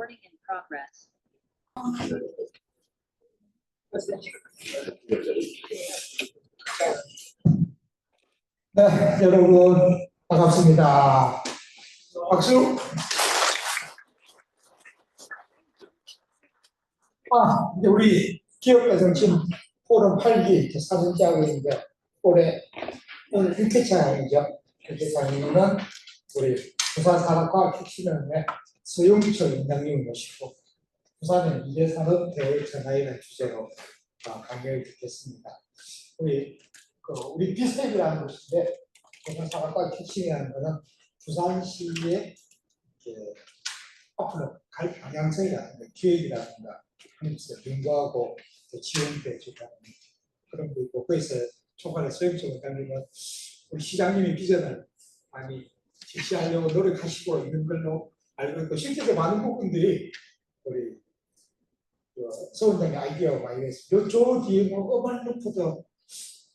Recording in progress. 네, 여러분 반갑습니다. 박수. 이제 우리 기업가정팀 포럼 8기 제4년째하고 있는데 올해 오늘 1회차이죠. 1회차는 우리 부산산업과학혁신원의 서용철 원장님을 모시고 부산의 미래산업대의 전화이라는 주제로 강연을 듣겠습니다. 우리 비스텝이라는 곳인데 부산산업과학혁신이라는 것은 부산시의 앞으로 갈 방향성이라든가 기획이라든가 하면서 연구하고 지원도 해주고 그런 거 있고 거기서 초반에 서영철 원장님은 우리 시장님의 비전을 많이 실시하려고 노력하시고 있는 걸로 알고 있고 실제로 많은 부분들이 우리 서 원장님 아이디어가 많이 있어요. 저 뒤에 어반루프도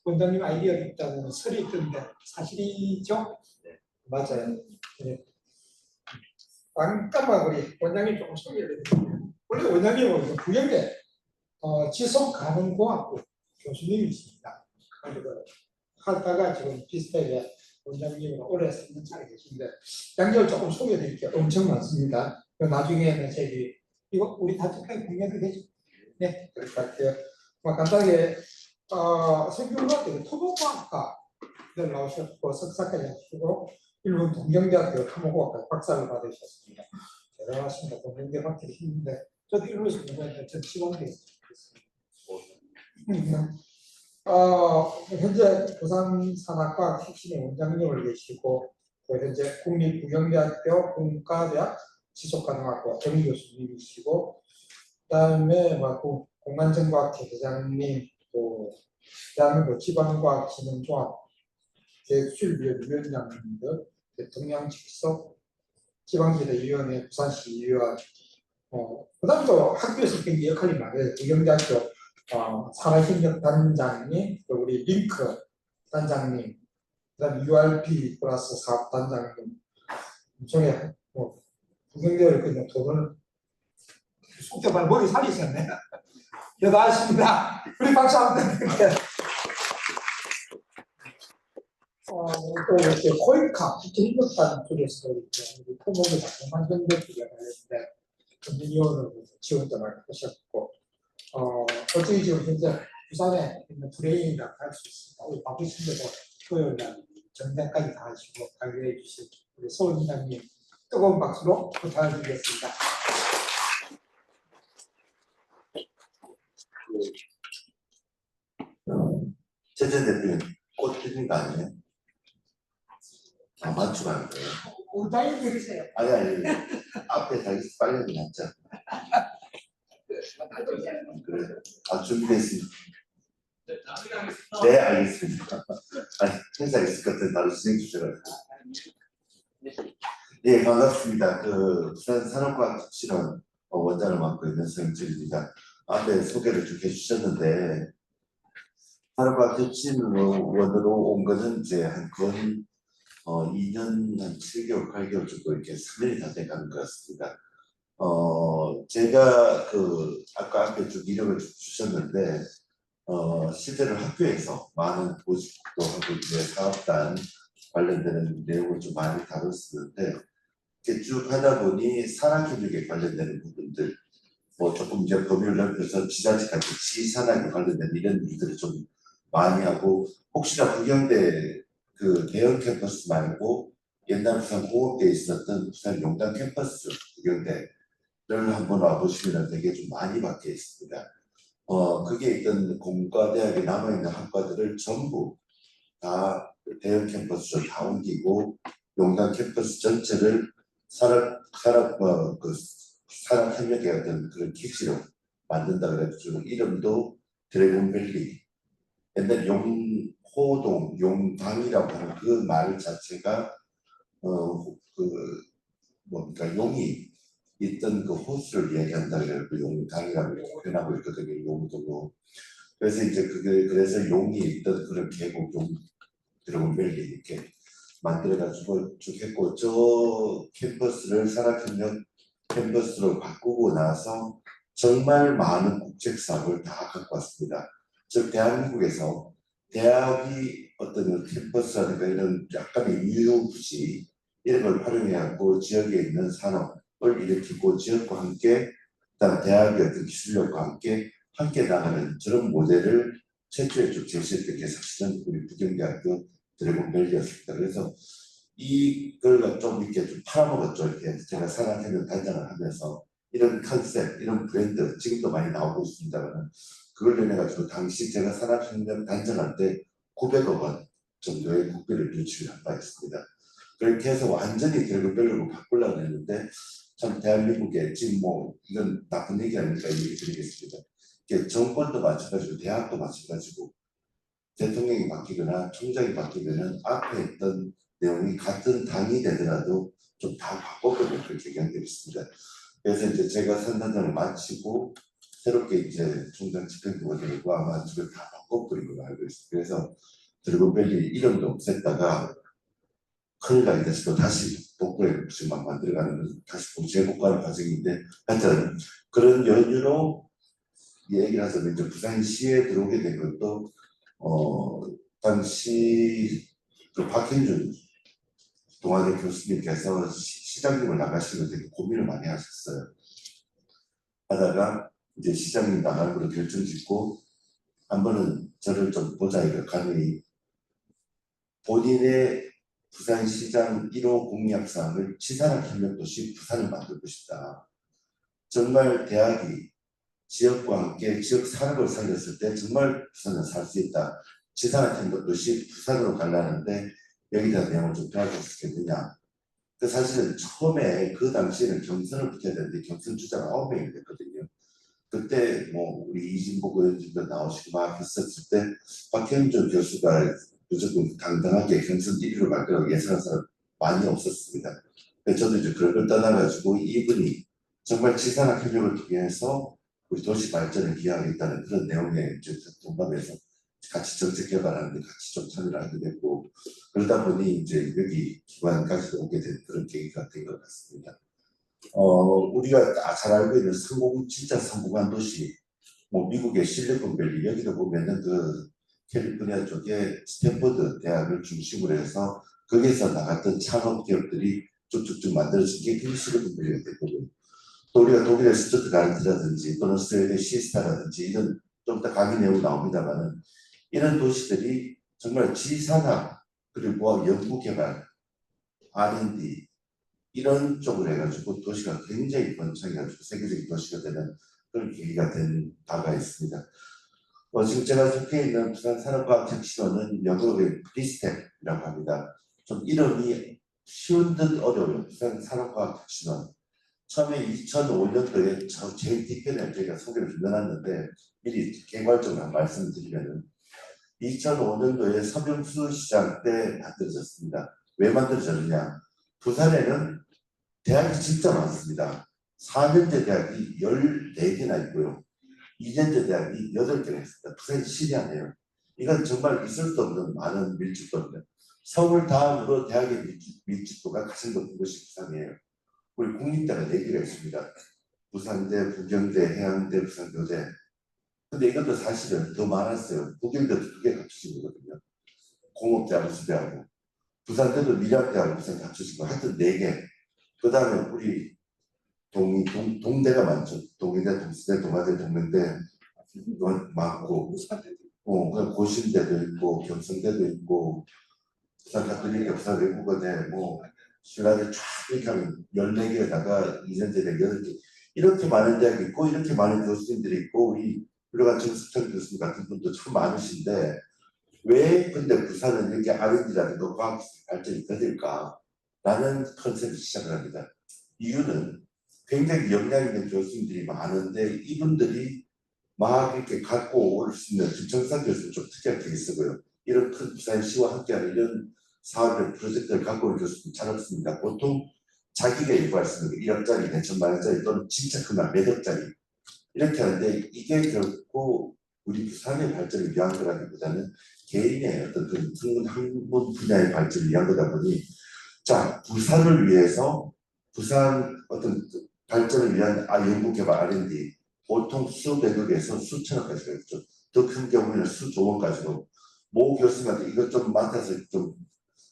원장님 아이디어가 있다는 설이 있던데 사실이죠? 네. 맞아요. 네. 잠깐만 우리 원장님 조금 소개를 해드릴게요. 원래 원장님은 부경대 지속가능공학부 교수님이십니다. 그리고 하다가 지금 비슷하게 원장님으로 오래 3년 차에 계신데 양절 조금 소개해드릴게요. 엄청 많습니다. 나중에는 저기 이거 우리 단톡방에 공개도 되죠? 네, 그럴 것 같아요. 간단하게 생명과학과 토목과학과를 나오셨고 석사까지 하시고 일본 동경대학교 토목과학과 박사를 받으셨습니다. 대단하십니다. 동경대 받기 힘든데 저도 일본에서 공부했는데 전 지원대 있습니다. 현재 부산산학과학 혁신의 원장님을 계시고 현재 국립부경대학교 공과대학 지속가능학과 정교수님이시고 그다음에 공간정과학회 회장님 또 대한민국 지방과학진흥조합 기획수출위원장님들 대통령 직속 지방지대위원회 부산시 위원 그다음 또 학교에서 굉장히 역할이 많아요. 부경대학교 산업협력단장님, 또 우리 링크 단장님, 그다음 URP 플러스 사업단장님, 중에 부경대를 그냥 돈을 속대발 머리 살이 있었네. 대단하십니다. 우리 박수 한번 드릴게요. 또 이렇게 코이카 협력단 쪽에서 이렇게 토목의 만전대 쪽에 관련된 금융위원으로 지원도 많이 하셨고 어떻게 지금 현재 부산에 있는 브레인이라고 할 수 있습니다. 우리 바쁘신데도 토요일날 정장까지 다 하시고 강의해 주신 우리 서 원장님 뜨거운 박수로 부탁드리겠습니다. 최재 대표님 꽃 피는 거 아니에요? 맞추면 거예요? 오다이 그리세요. 아니 앞에 자기 빨리 났죠. 그래. 준비됐습니다. 네, 알겠습니다. 행사 있을 것 같은 바로 진행 주셔가지고. 예, 반갑습니다. 부산 산업과학실험 원장을 맡고 있는 서영철입니다. 앞에 소개를 쭉 해주셨는데 산업과학혁신원으로 온 것은 이제 거의 2년 한 7개월, 8개월 정도 이렇게 3년이 다 돼가는 것 같습니다. 제가 아까 앞에 쭉 이력을 주셨는데 실제로 학교에서 많은 보직도 하고 이제 사업단 관련되는 내용을 좀 많이 다뤘었는데 이렇게 쭉 하다 보니 산학교육에 관련되는 부분들 조금 이제 범위를 넓혀서 지자체까지 지산학에 관련된 이런 일들을 좀 많이 하고 혹시나 부경대 대형 캠퍼스 말고 옛날 부산 공업대에 있었던 부산 용단 캠퍼스 부경대를 한번 와보시면 되게 좀 많이 바뀌어 있습니다. 그게 있던 공과대학에 남아있는 학과들을 전부 다 대형 캠퍼스로 다 옮기고 용단 캠퍼스 전체를 산업협력의 어떤 그런 기지로 만든다 그래가지고 이름도 드래곤밸리 옛날 용호동 용당이라고 하는 그 말 자체가 용이 있던 그 호수를 얘기한다 그래가지고 용당이라고 표현하고 있거든요. 용도로. 그래서 이제 그래서 용이 있던 그런 계곡 용 드래곤밸리 이렇게 만들어가지고 쭉 했고 저 캠퍼스를 산학협력 캠퍼스로 바꾸고 나서 정말 많은 국책 사업을 다 갖고 왔습니다. 즉 대한민국에서 대학이 어떤 캠퍼스라든가 이런 약간의 유휴부지 이런 걸 활용해갖고 지역에 있는 산업을 일으키고 지역과 함께 그다음 대학의 어떤 기술력과 함께 나가는 저런 모델을 최초에 좀 제시했던 게 사실은 우리 부경대학교 드래곤밸리였습니다. 그래서 이걸 좀 이렇게 좀 팔아먹었죠. 이렇게 제가 산학회는 단장을 하면서 이런 컨셉, 이런 브랜드 지금도 많이 나오고 있습니다만 그걸 인해 가지고 당시 제가 산학혁명 단장할 때 900억 원 정도의 국비를 유치를 한 바 있습니다. 그렇게 해서 완전히 결국별로 바꾸려고 했는데 참 대한민국에 지금 뭐 이건 나쁜 얘기 아닙니까? 얘기 드리겠습니다. 이게 정권도 마찬가지고 대학도 마찬가지고 대통령이 바뀌거나 총장이 바뀌면은 앞에 있던 내용이 같은 당이 되더라도 좀 다 바꿔버리는 그렇게 경험했습니다. 그래서 이제 제가 선단장을 마치고 새롭게 이제 총장 집행부가 되고 아마 저걸 다 바꿔버린 걸로 알고 있습니다. 그래서 드래곤밸리 이름도 없앴다가 큰일 나게 돼서 다시 복구를 지금 만들어가는 다시 재복구하는 과정인데 하여튼 그런 연유로 얘기를 해서 이제 부산시에 들어오게 된 것도 당시 그 박현준 동아대 교수님께서 시장님을 나가시면 되게 고민을 많이 하셨어요. 하다가 이제 시장님 나가는 걸로 결정짓고 한 번은 저를 좀 보자 이거 가능히 본인의 부산시장 1호 공약사항을 치사한 협력도시 부산을 만들고 싶다. 정말 대학이 지역과 함께 지역 산업을 살렸을 때 정말 부산은 살 수 있다. 치사한 협력도시 부산으로 가려는데 여기다 내용을 좀 빼앗을 수 있겠느냐. 그 사실은 처음에 그 당시에는 경선을 붙여야 되는데 경선 주자가 9명이 됐거든요. 그때 뭐 우리 이진복 의원님도 나오시고 막 했었을 때 박현준 교수가 무조건 당당하게 경선 1위로 갈 거라고 예상한 사람 많이 없었습니다. 그래서 저도 이제 그런 걸 떠나가지고 이분이 정말 치사한 협력을 통해서 우리 도시 발전에 기여하겠다는 그런 내용에 이제 동감해서 같이 정책 개발하는데 같이 좀 참여를 하게 됐고 그러다 보니 이제 여기 기관까지 오게 된 그런 계기가 된 것 같습니다. 우리가 잘 알고 있는 진짜 성공한 도시, 뭐 미국의 실리콘밸리 여기도 보면은 그 캘리포니아 쪽에 스탠퍼드 대학을 중심으로 해서 거기에서 나갔던 창업 기업들이 쭉쭉쭉 만들어진 게 그게 실리콘밸리가 됐거든요. 또 우리가 독일의 스투트가르트라든지 또는 스웨덴의 시스타라든지 이런 좀 더 강의 내용 나옵니다만은 이런 도시들이 정말 지산업 그리고 연구개발, R&D 이런 쪽으로 해가지고 도시가 굉장히 번창해가지고 세계적인 도시가 되는 그런 계기가 된 바가 있습니다. 지금 제가 속해 있는 부산산업과학혁신원은 영어로 비스텝이라고 합니다. 좀 이름이 쉬운 듯 어려워요. 부산산업과학혁신원. 처음에 2005년도에 제일 뒤편에 저희가 소개를 좀 넣어놨는데 미리 개괄적으로 말씀을 드리면은 2005년도에 서명수 시장 때 만들어졌습니다. 왜 만들어졌느냐? 부산에는 대학이 진짜 많습니다. 4년제 대학이 14개나 있고요. 2년제 대학이 8개나 있습니다. 부산이 시리하네요. 이건 정말 있을 수 없는 많은 밀집도입니다. 서울 다음으로 대학의 밀집도가 가장 높은 것이 부산이에요. 우리 국립대가 4개가 있습니다. 부산대, 부경대, 해양대, 부산교대. 근데 이것도 사실은 더 많았어요. 부경대도 2개 갖추신 거거든요. 공업대하고 수대하고. 부산대도 미량대하고 부산 갖추신 거. 하여튼 4개. 그 다음에 우리 동대가 많죠. 동의대, 동수대, 동아대, 동명대 많고, 고신대도 있고, 경성대도 있고, 부산 가톨릭 부산 외국어대, 뭐, 신라대 쫙 이렇게 하면 14개에다가 2년제대 8개. 이렇게 많은 대학이 있고, 이렇게 많은 교수님들이 있고, 우리 같은 정숙철 교수님 같은 분도 참 많으신데, 왜 근데 부산은 이렇게 R&D라든가 과학 발전이 더딜까? 라는 컨셉을 시작을 합니다. 이유는 굉장히 역량 있는 교수님들이 많은데 이분들이 막 이렇게 갖고 올 수 있는 김청산 교수는 좀 특이한 케이스고요. 이런 큰 부산시와 함께하는 이런 사업을 프로젝트를 갖고 올 교수님 잘 없습니다. 보통 자기가 예고할 수 있는 1억짜리, 몇천만 원짜리 또는 진짜 큰만 몇 억짜리 이렇게 하는데 이게 결코 우리 부산의 발전을 위한 거라기보다는 개인의 어떤 그 학문 분야의 발전을 위한 거다 보니 자 부산을 위해서 부산 어떤 발전을 위한 연구 개발 R&D 보통 수백억에서 수천억까지 가죠. 더 큰 경우에는 수조원까지도. 모 교수님한테 이것 좀 맡아서 좀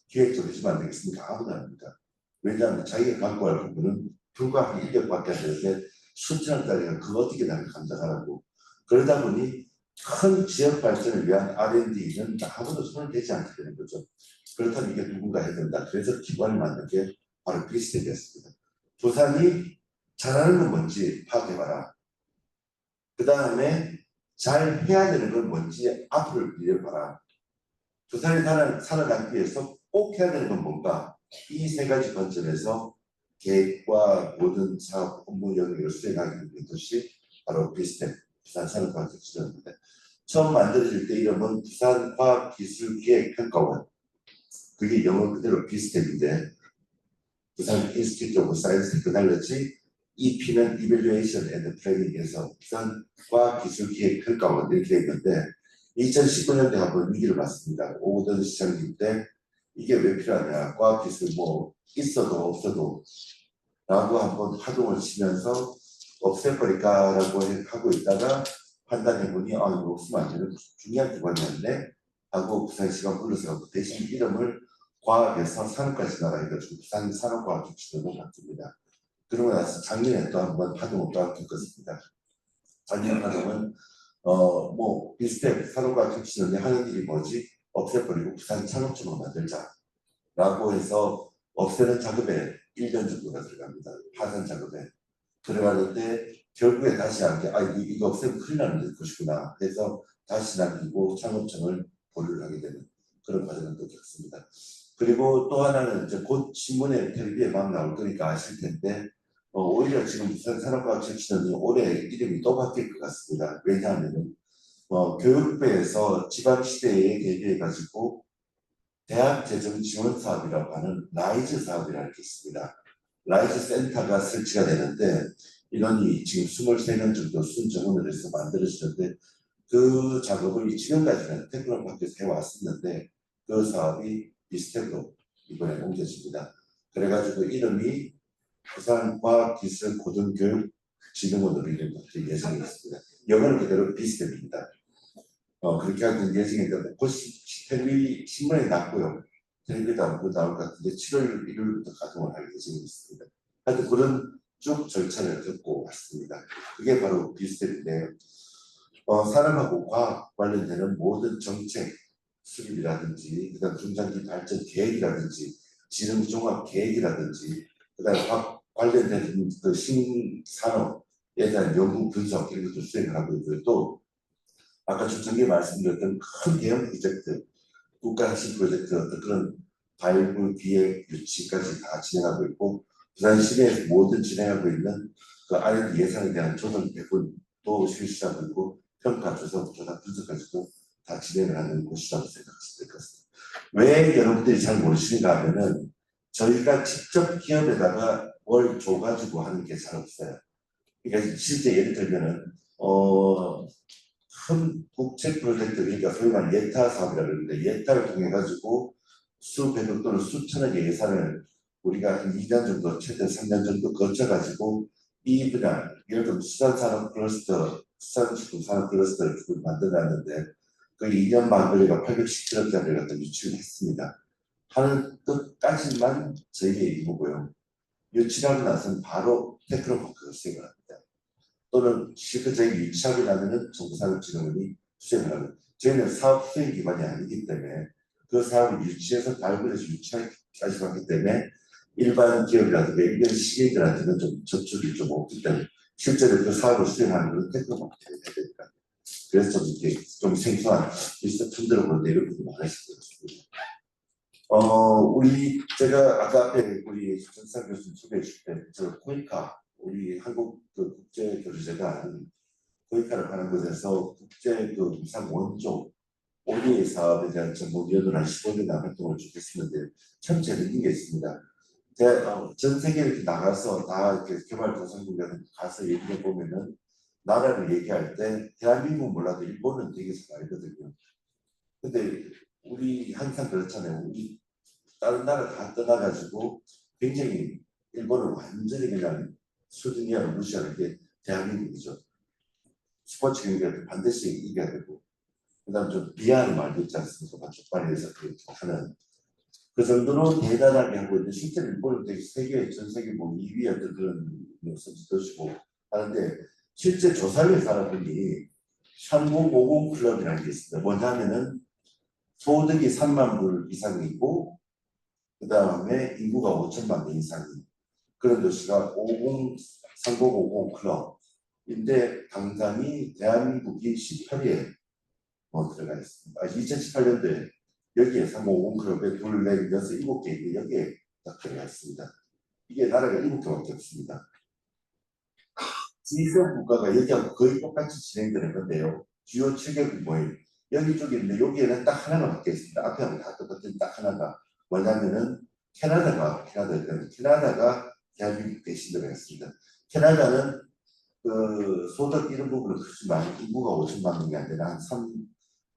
기획 좀 해주면 안 되겠습니까? 아무도 안 합니다. 왜냐하면 자기가 갖고 갈 부분은 불과 한 1억밖에 안 되는데 수천억짜리가 그거 어떻게 나를 감당하라고. 그러다 보니 큰 지역 발전을 위한 R&D는 아무도 손을 대지 않게 되는 거죠. 그렇다면 이게 누군가 해야 된다. 그래서 기관을 만든 게 바로 비스텍이었습니다. 부산이 잘하는 건 뭔지 파악해봐라. 그 다음에 잘 해야 되는 건 뭔지 앞으로 미뤄봐라. 부산이 살아가기 위해서 꼭 해야 되는 건 뭔가, 이 세 가지 관점에서 계획과 모든 사업 업무 영역을 수행하기 위한 것이 바로 비스텍 부산 산업과학기술원입니다. 처음 만들어질 때 이름은 부산과학기술기획평가원, 그게 영어 그대로 비스텍인데 부산 인스티튜트 오브 사이언스 그달렸지 EP는 Evaluation and Planning에서 부산 과학기술기획평가원 이렇게 되어 있는데 2019년도에 한번 위기를 봤습니다. 오거돈 시장님 때 이게 왜 필요하냐, 과학기술 뭐 있어도 없어도 라고 한번 파동을 치면서 없애버릴까라고 하고 있다가 판단해보니 이거 없으면 안 되는 중요한 기관이었네 하고 부산시가 불러서 대신 이름을 과학에서 산업까지 나가해가지고 부산 산업과학기술원을 바꿉니다. 그러고 나서 작년에 또 한번 파동을 또 한 번 겪었습니다. 작년 파동은 뭐 비슷해. 산업과학기술원이 하는 일이 뭐지? 없애버리고 부산 산업청을 만들자라고 해서 없애는 작업에 1년 정도가 들어갑니다. 파산 작업에 들어가는데 결국에 다시 한 게 이거 없애면 큰일 나는 것이구나 해서 다시 남기고 창업청을 보류를 하게 되는 그런 과정을 또 겪습니다. 그리고 또 하나는 이제 곧 신문에 텔레비에 막 나올 거니까 아실 텐데 오히려 지금 부산 산업과학정치원이 올해 이름이 또 바뀔 것 같습니다. 왜냐하면 교육부에서 지방시대에 대비해가지고 대학 재정 지원 사업이라고 하는 라이즈 사업이라는 게 있습니다. 라이즈 센터가 설치가 되는데 인원이 지금 23명 정도 순정원을 해서 만들어지는데 그 작업을 지금까지는 테크노파크에서 해왔었는데 그 사업이 비스텍으로 이번에 옮겨집니다. 그래가지고 이름이 부산과학기술고등교육진흥원으로 이름 바뀔 예정이 있습니다. 영어는 그대로 비스텍입니다. 그렇게 하는 예정인데 곧 텔레비 신문에 났고요. 텔레비도 안 보고 나올 것 같은데 7월 1일부터 가동을 할 예정이 있습니다. 하여튼 그런 쭉 절차를 겪고 왔습니다. 그게 바로 비스텍인데요. 산업하고 과학 관련되는 모든 정책 수립이라든지 그다음 중장기 발전 계획이라든지 지능 종합 계획이라든지 그다음 과학 관련된 그 신산업에 대한 연구 분석 이런 것도 수행을 하고 있고요. 또 아까 초창기에 말씀드렸던 큰 대형 프로젝트, 국가 핵심 프로젝트 어떤 그런 발굴, 기획, 유치까지 다 진행하고 있고 부산 시내에서 모든 진행하고 있는 그 R&D 예산에 대한 조정 배분도 실시하고 있고 평가 조사부터 다 분석까지도 다 진행을 하는 곳이라고 생각하시면 될 것 같습니다. 왜 여러분들이 잘 모르시는가 하면은 저희가 직접 기업에다가 뭘 줘가지고 하는 게 잘 없어요. 그러니까 실제 예를 들면은 큰 국책 프로젝트, 그러니까 소위 말하는 예타 사업이라고 그러는데 예타를 통해 가지고 수백억 또는 수천억의 예산을 우리가 한 2년 정도 최대 3년 정도 거쳐 가지고 이 분야, 예를 들면 수산산업 클러스터, 수산식품 산업 클러스터를 만들어놨는데 그 2년 만들이가 817억짜리를 갖다 유치를 했습니다. 하는 끝까지만 저희의 임무고요. 유치하고 나서는 바로 테크노파크가 수행을 합니다. 또는 실질적인 유치하게 나면은 정부산업진흥원이 수행을 하는. 저희는 사업 수행 기관이 아니기 때문에 그 사업을 유치해서 발굴해서 유치하기 하기 때문에 일반 기업이라든가 일반 시민들한테는 좀 접촉이 좀 없기 때문에 실제로 그 사업을 수행하는 것은 테크노파크가 해야 됩니다. 그래서 좀 이렇게 좀 생소한 비슷한 흔들어 보는데 이런 분들 많으실 것 같습니다. 제가 아까 앞에 우리 전상 교수님 소개해 주실 때, 저 코이카, 우리 한국 그 국제교류재단 코이카를 하는 곳에서 국제 그 무상 원조 오리 사업에 대한 정보위원회를 한 15년 활동을 쭉 했었는데 참 재밌는 게 있습니다. 전 세계 이렇게 나가서 다 이렇게 개발도상국에 가서 얘기해 보면은 나라를 얘기할 때 대한민국 몰라도 일본은 되게 잘 알거든요. 근데 우리 항상 그렇잖아요. 우리 다른 나라 다 떠나가지고 굉장히 일본은 완전히 그냥 수준 이하로 무시하는 게 대한민국이죠. 스포츠 경기할 때 반드시 이겨야 되고, 그다음 좀 비하하는 말도 있지 않습니까? 쪽발리에서 그렇게 하는 그 정도로 대단하게 하고 있는데 실제로 일본은 되게 세계 전 세계 뭐 2위 어떤 그런 선수들이고 하는데 실제 조사를 해서 알아보니 3050 클럽이라는 게 있습니다. 뭐냐면은 소득이 3만 불 이상이고 그 다음에 인구가 5천만 명 이상인 그런 도시가 3050 클럽인데 당장이 대한민국이 18위에 들어가 있습니다. 2018년도에 여기에 350 클럽에 둘, 넷, 여섯, 일곱 개 있고 여기에 딱 들어가 있습니다. 이게 나라가 7개밖에 없습니다. G선 국가가 여기하고 거의 똑같이 진행되는 건데요. 주요 7개국 모임 여기 쪽에 있는데 여기에는 딱 하나가 바뀌어 있습니다. 앞에하고 다 똑같은 딱 하나가 뭐냐면은 캐나다가 대한민국 대신 들어갔습니다. 캐나다는 그 소득 이런 부분은 크지만 인구가 5천만 명이 안 되나 한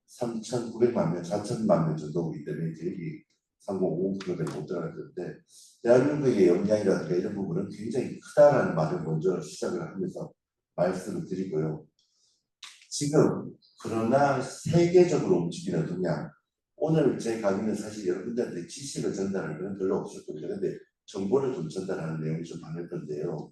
3,900만 명, 4천만 명 정도이기 때문에 여기 3050 클럽에 못 들어갔는데 대한민국의 영향이라든가 이런 부분은 굉장히 크다라는 말을 먼저 시작을 하면서 말씀을 드리고요. 지금 그러나 세계적으로 움직이는 동향 오늘 제 강의는 사실 여러분들한테 지식을 전달하는 건 별로 없을 겁니다. 근데 정보를 좀 전달하는 내용이 좀 많을 건데요.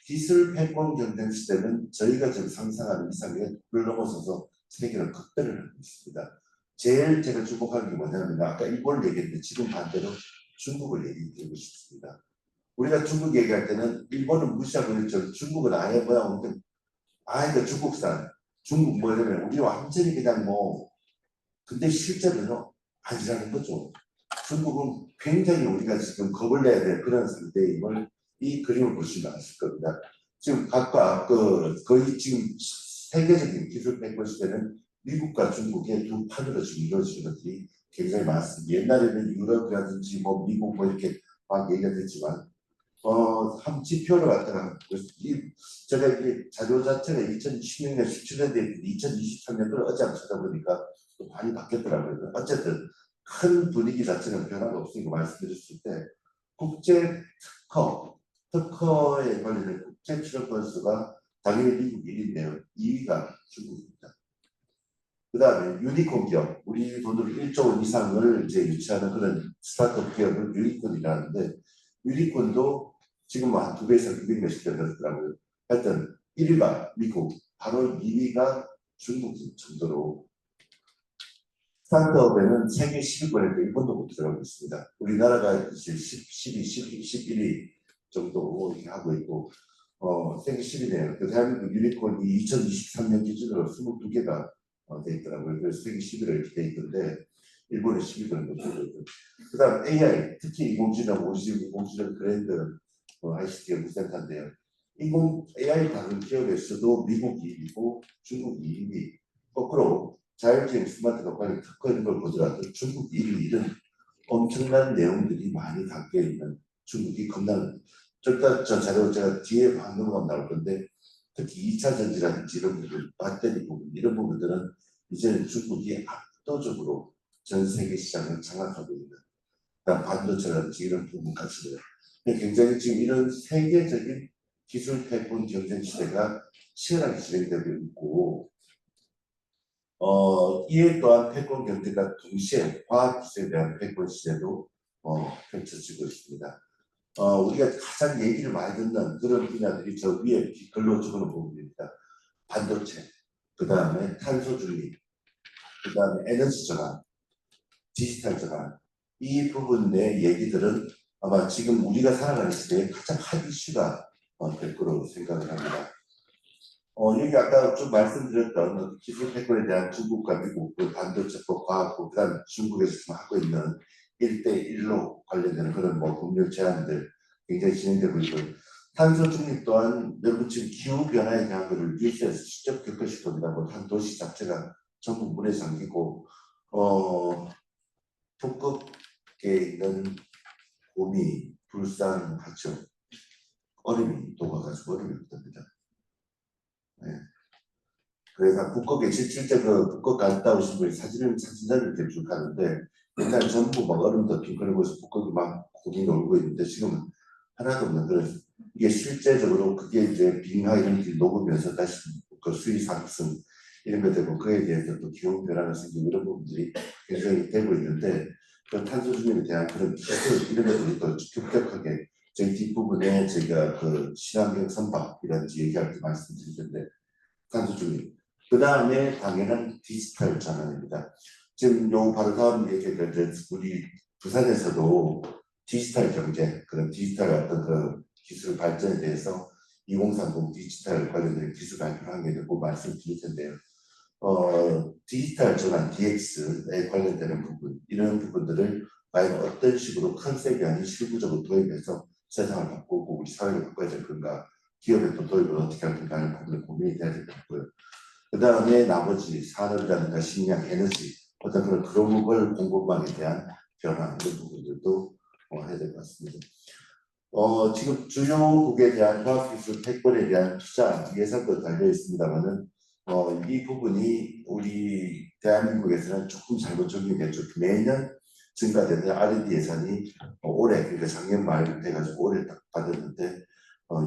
기술 패권 경쟁 시대는 저희가 지금 상상하는 이상의 그걸 넘어서서 세계는 급변을 하고 있습니다. 제일 제가 주목하는 게 뭐냐면 아까 일본을 얘기했는데 지금 반대로 중국을 얘기드리고 싶습니다. 우리가 중국 얘기할 때는 일본은 무시하고 있죠. 중국은 아예 뭐야 그 중국산 중국 뭐냐면 우리 완전히 그냥 뭐 근데 실제로는 아니라는 거죠. 중국은 굉장히 우리가 지금 겁을 내야 될 그런 상태임을 이 그림을 보시면 아실 겁니다. 지금 각각 거의 지금 세계적인 기술 패권 시대는 미국과 중국의 두 판으로 지금 이루어지는 것들이 굉장히 많습니다. 옛날에는 유럽이라든지 뭐 미국 뭐 이렇게 막 얘기가 됐지만 한 지표를 갖다가 제가 이게 자료 자체가 2016년 17년대 2023년도를 어제 한번 찾아보니까 또 많이 바뀌었더라고요. 어쨌든 큰 분위기 자체는 변화가 없으니까 말씀드렸을 때 국제 특허에 관련된 국제 출력 건수가 당연히 미국 1위인데요. 2위가 중국입니다. 그 다음에 유니콘 기업, 우리 돈으로 1조 원 이상을 이제 유치하는 그런 스타트업 기업을 유니콘이라는데 유니콘도 지금 한 2배에서 200 몇십 개 되더라고요. 하여튼 1위가 미국, 바로 2위가 중국 정도로 스타트업에는 세계 10위권에 일본도 못 들어가고 있습니다. 우리나라가 이제 11위 정도 이렇게 하고 있고, 세계 10위네요. 그 대한민국 유니콘이 2023년 기준으로 22개가 돼 있더라고요. 그래서 세계 10위로 이렇게 돼 있던데, 일본의 10위권은 못 들어가고 있고. 그 다음 AI, 특히 인공지능, 인공지능 브랜드, ICT가 무센터인데요. AI 다른 기업에서도 미국 2위고 중국 2위, 거꾸로 자율주행 스마트가 빨리 특허 이런 걸 보더라도 중국 1위 이런 엄청난 내용들이 많이 담겨 있는 중국이 겁나는 저 자료 제가 뒤에 방금 나올 건데 특히 2차 전지라든지 이런 부분, 배터리 부분 이런 부분들은 이제는 중국이 압도적으로 전 세계 시장을 장악하고 있는 반도체라든지 이런 부분까지는 굉장히 지금 이런 세계적인 기술 패권 경쟁 시대가 치열하게 진행되고 있고 이에 또한 패권 경제가 동시에 과학 기술에 대한 패권 시대도 펼쳐지고 있습니다. 우리가 가장 얘기를 많이 듣는 그런 분야들이 저 위에 글로 적어놓은 부분입니다. 반도체, 그 다음에 탄소 중립, 그 다음에 에너지 전환, 디지털 전환 이 부분의 얘기들은 아마 지금 우리가 살아가는 시대에 가장 핫 이슈가 될 거로 생각을 합니다. 여기 아까 좀 말씀드렸던 기술 패권에 대한 중국과 미국, 그 반도체법, 과학부, 그 다음 중국에서 지금 하고 있는 1대1로 관련되는 그런 뭐 법률 제안들 굉장히 진행되고 있고 탄소 중립 또한 여러분 지금 기후변화에 대한 것을 뉴스에서 직접 겪으실 겁니다. 뭐 한 도시 자체가 전부 물에 잠기고 북극에 있는 곰이 불쌍 하죠. 얼음이 녹아가지고 얼음이 없답니다. 네. 그래서 북극에 실제 그 북극 갔다 오신 분이 사진을 대충 가는데 옛날 전부 막 얼음 덮인 그런 곳에서 북극이 막 곰이 놀고 있는데 지금은 하나도 없는 그런 이게 실제적으로 그게 이제 빙하 이런 게 녹으면서 다시 그 수위 상승 이런 것 되고 그에 대해서 또 기후 변화가 생기고 이런 부분들이 굉장히 되고 있는데 그 탄소 중립에 대한 그런 기술 이런 것들이 또 급격하게 저희 뒷부분에 제가 그 친환경 선박 이런 얘기할 때 말씀드릴 텐데 탄소 중립 그 다음에 당연한 디지털 전환입니다. 지금 요 바로 다음 얘기가 이제 우리 부산에서도 디지털 경제 그런 디지털 어떤 그 기술 발전에 대해서 2030 디지털 관련된 기술 발표를 하게 되고 말씀드릴 텐데요. 디지털 전환 DX에 관련되는 부분 이런 부분들을 과연 어떤 식으로 컨셉이 아닌 실무적으로 도입해서 세상을 바꾸고 우리 사회를 바꿔야 될 건가 기업의 또 도입을 어떻게 할 건가 하는 부분을 고민이 돼야 될 것 같고요. 그 다음에 나머지 산업이라든가 식량, 에너지 어떤 그런 글로벌 공급망에 대한 변화 이런 부분들도 해야 될 것 같습니다. 지금 주요국에 대한 과학기술 패권에 대한 투자 예산도 달려 있습니다만은 이 부분이 우리 대한민국에서는 조금 잘못 적용이 됐죠. 매년 증가되는 R&D 예산이 올해 그러니까 작년 말 돼가지고 올해 딱 받았는데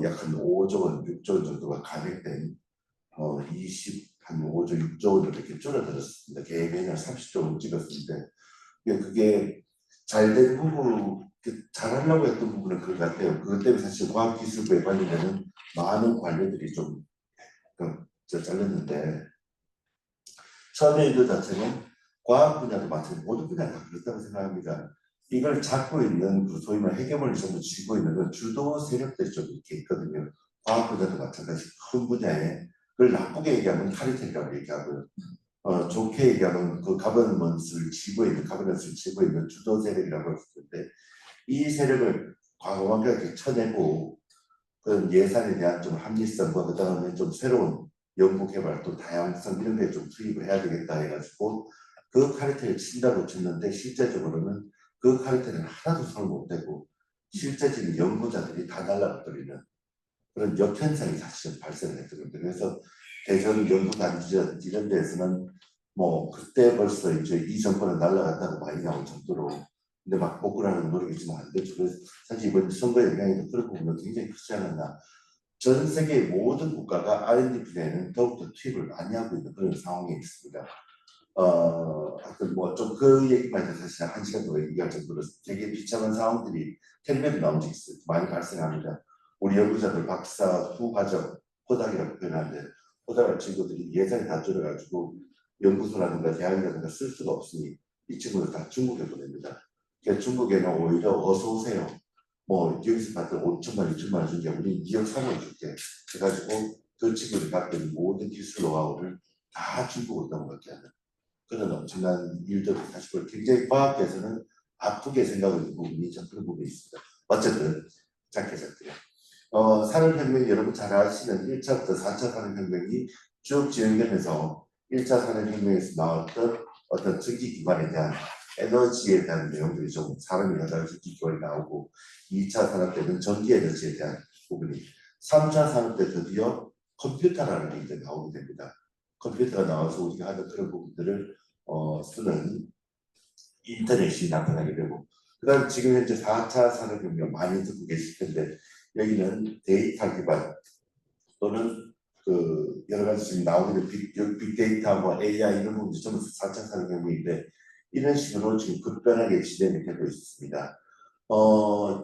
약 한 5조 원, 6조 원 정도가 감액된 한 5조, 6조 원으로 이렇게 줄어들었습니다. 계획 매년 30조 원 찍었는데 그게 잘된 부분 잘하려고 했던 부분은 그런 것 같아요. 그것 때문에 사실 과학기술부에 관련되는 많은 관료들이 좀 잘렸는데 처음에 이거 자체는 과학 분야도 마찬가지 모든 분야가 다 그렇다고 생각합니다. 이걸 잡고 있는 그 소위 말 헤게모니를 전부 쥐고 있는 건 주도 세력들이 좀 이렇게 있거든요. 과학 분야도 마찬가지 큰 분야에 그걸 나쁘게 얘기하면 카리텔이라고 얘기하고요. 좋게 얘기하면 그 가버넌스를 쥐고 있는 주도 세력이라고 할 수 있는데 이 세력을 과감하게 쳐내고 그런 예산에 대한 좀 합리성과 그 다음에 좀 새로운 연구 개발 또 다양성 이런 데 좀 투입을 해야 되겠다 해가지고 그 카르텔을 친다고 쳤는데 실제적으로는 그 카르텔은 하나도 손을 못 대고 실제적인 연구자들이 다 날라버리는 그런 역현상이 사실 발생을 했던 겁니다. 그래서 대전 연구단지라든지 이런 데에서는 뭐 그때 벌써 이제 이 정권은 날라갔다고 많이 나올 정도로 근데 막 복구하는 노력이 좀 안 되죠. 그래서 사실 이번 선거의 영향이 그런 부분은 굉장히 크지 않았나. 전 세계 모든 국가가 R&D 분야에는 더욱더 투입을 많이 하고 있는 그런 상황에 있습니다. 하여튼 뭐좀 그 얘기만 해서 사실 한 시간 동안 얘기할 정도로 되게 비참한 상황들이 텔레비전 나온 적이 있어요. 많이 발생합니다. 우리 연구자들 박사 후과정 호닥이라고 표현하는데 호닥할 친구들이 예산이 다 줄어가지고 연구소라든가 대학이라든가 쓸 수가 없으니 이 친구들 다 중국에 보냅니다. 그러니까 중국에는 오히려 어서 오세요. 뭐 여기서 받던 5천만, 6천만 원 준 게 우리 2억 3억 줄게 해가지고 그 친구들이 갖고 있는 모든 기술 노하우를 다 중국으로 넘어가게 하는 그런 엄청난 일들을 사실 굉장히 과학계에서는 아프게 생각하는 부분이 좀 그런 부분이 있습니다. 어쨌든 짧게. 산업혁명 여러분 잘 아시는 1차부터 4차 산업혁명이 쭉 진행되면서 1차 산업혁명에서 나왔던 어떤 전기 기반에 대한 에너지에 대한 내용들이 좀 사람이 여러 전기 기반이 나오고 2차 산업 때는 전기 에너지에 대한 부분이 3차 산업 때 드디어 컴퓨터라는 게 이제 나오게 됩니다. 컴퓨터가 나와서 우리가 하는 그런 부분들을 쓰는 인터넷이 나타나게 되고 그다음 지금 현재 4차 산업혁명 많이 듣고 계실 텐데 여기는 데이터 기반 또는 그 여러 가지 지금 나오는 빅데이터 뭐 AI 이런 부분도 전부 4차 산업혁명인데 이런 식으로 지금 급변하게 진행이 되고 있습니다.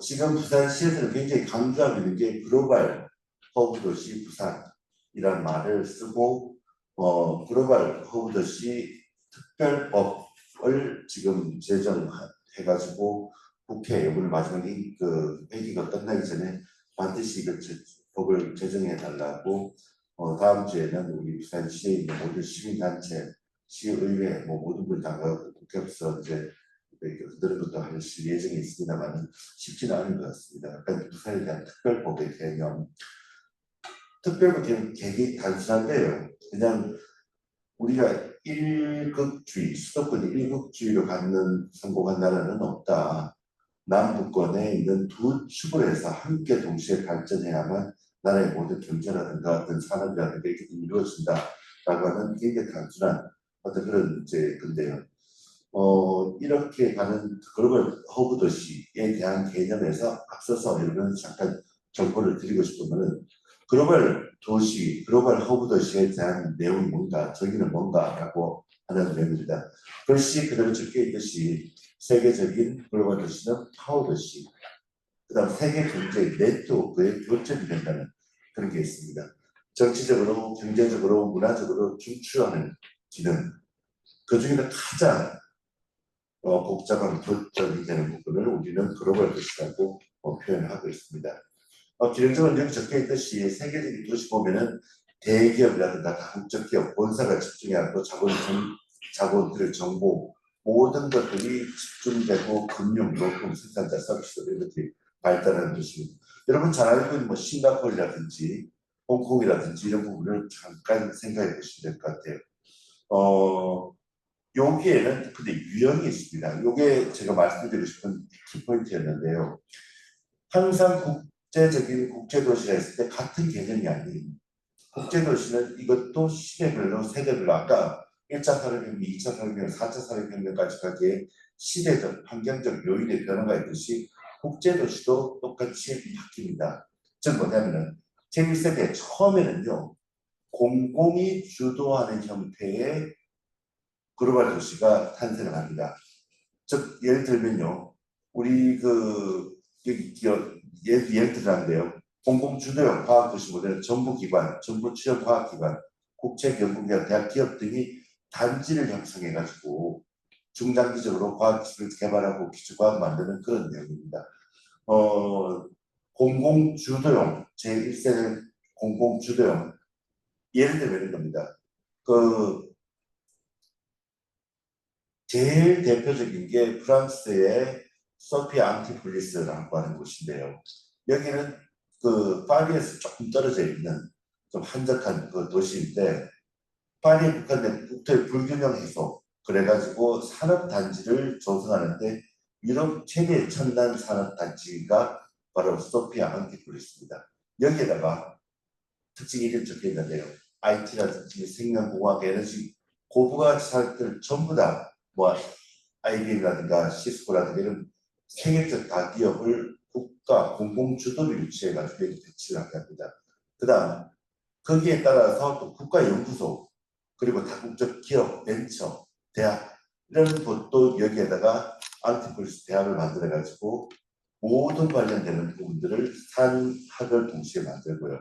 지금 부산시에서는 굉장히 강조하고 있는 게 글로벌 허브 도시 부산이라는 말을 쓰고 글로벌 허브 도시 특별법을 지금 제정해가지고 국회 이번에 마지막에 그 회기가 끝나기 전에 반드시 그 법을 제정해 달라고 다음 주에는 우리 부산시에 있는 모든 시민단체, 시의회 뭐 모든 분이 다 국회에서 이제 그런 것도 하실 예정이 있습니다만 쉽지는 않은 것 같습니다. 약간 부산에 대한 특별법의 개념, 특별법 개념 되게 단순한데요. 그냥 우리가 일극주의, 수도권이 일극주의로 갖는 성공한 나라는 없다. 남북권에 있는 두 축으로 해서 함께 동시에 발전해야만 나라의 모든 경제라든가 어떤 산업이라든가 이렇게 이루어진다라고 하는 굉장히 단순한 어떤 그런 이제 건데요. 이렇게 가는 글로벌 허브 도시에 대한 개념에서 앞서서 여러분 잠깐 정보를 드리고 싶으면은 글로벌 도시, 글로벌 허브 도시에 대한 내용이 뭔가, 저기는 뭔가라고 하는 내용입니다. 글씨 그대로 적혀 있듯이 세계적인 글로벌 도시는 파워 도시, 그다음 세계 경제 네트워크의 교점이 된다는 그런 게 있습니다. 정치적으로, 경제적으로, 문화적으로 중추하는 기능, 그 중에서 가장 복잡한 교점이 되는 부분을 우리는 글로벌 도시라고 표현하고 있습니다. 기능적으로 여기 적혀 있듯이 세계적인 도시 보면은 대기업이라든가 다국적 기업, 본사가 집중해갖고 자본들의 정보, 모든 것들이 집중되고 금융, 용품, 생산자, 서비스 이런 것들이 발달하는 도시입니다. 여러분 잘 알고 있는 뭐 싱가포르라든지 홍콩이라든지 이런 부분을 잠깐 생각해 보시면 될 것 같아요. 여기에는 근데 유형이 있습니다. 이게 제가 말씀드리고 싶은 키포인트였는데요. 항상 국제적인 국제도시라 했을 때 같은 개념이 아닌 국제도시는 이것도 시대별로 세대별로 아까 1차 산업혁명, 2차 산업혁명, 4차 산업혁명까지 가기에 시대적, 환경적 요인의 변화가 있듯이 국제도시도 똑같이 바뀝니다. 즉 뭐냐면은 제1세대 처음에는요. 공공이 주도하는 형태의 글로벌 도시가 탄생을 합니다. 즉 예를 들면요. 우리 여기 예를 들자는데요. 공공주도형 과학도시 모델은 정부기관, 정부 취업 과학기관, 국책연구기관, 대학 기업 등이 단지를 형성해가지고 중장기적으로 과학기술을 개발하고 기초과학 만드는 그런 내용입니다. 공공주도형, 제1세대 공공주도형, 예를 들면 이런 겁니다. 제일 대표적인 게 프랑스의 소피아 앙티폴리스라고 하는 곳인데요. 여기는 파리에서 조금 떨어져 있는 좀 한적한 그 도시인데 파리에 북한된 국토의 불균형 해소 그래가지고 산업단지를 조성하는데 유럽 최대 첨단 산업단지가 바로 소피아 앙티폴리스입니다. 여기에다가 특징이 이렇게 적혀 있는데요. IT라든지 생명공학, 에너지 고부가 산업들 전부 다 뭐 IBM이라든가 시스코라든가 이런 세계적 다기업을 국가 공공주도를 유치해가지고 여기 배치를 하게 합니다. 그 다음 거기에 따라서 또 국가연구소 그리고 다국적 기업, 벤처, 대학 이런 것도 여기에다가 안티폴리스 대학을 만들어가지고 모든 관련되는 부분들을 산학을 동시에 만들고요.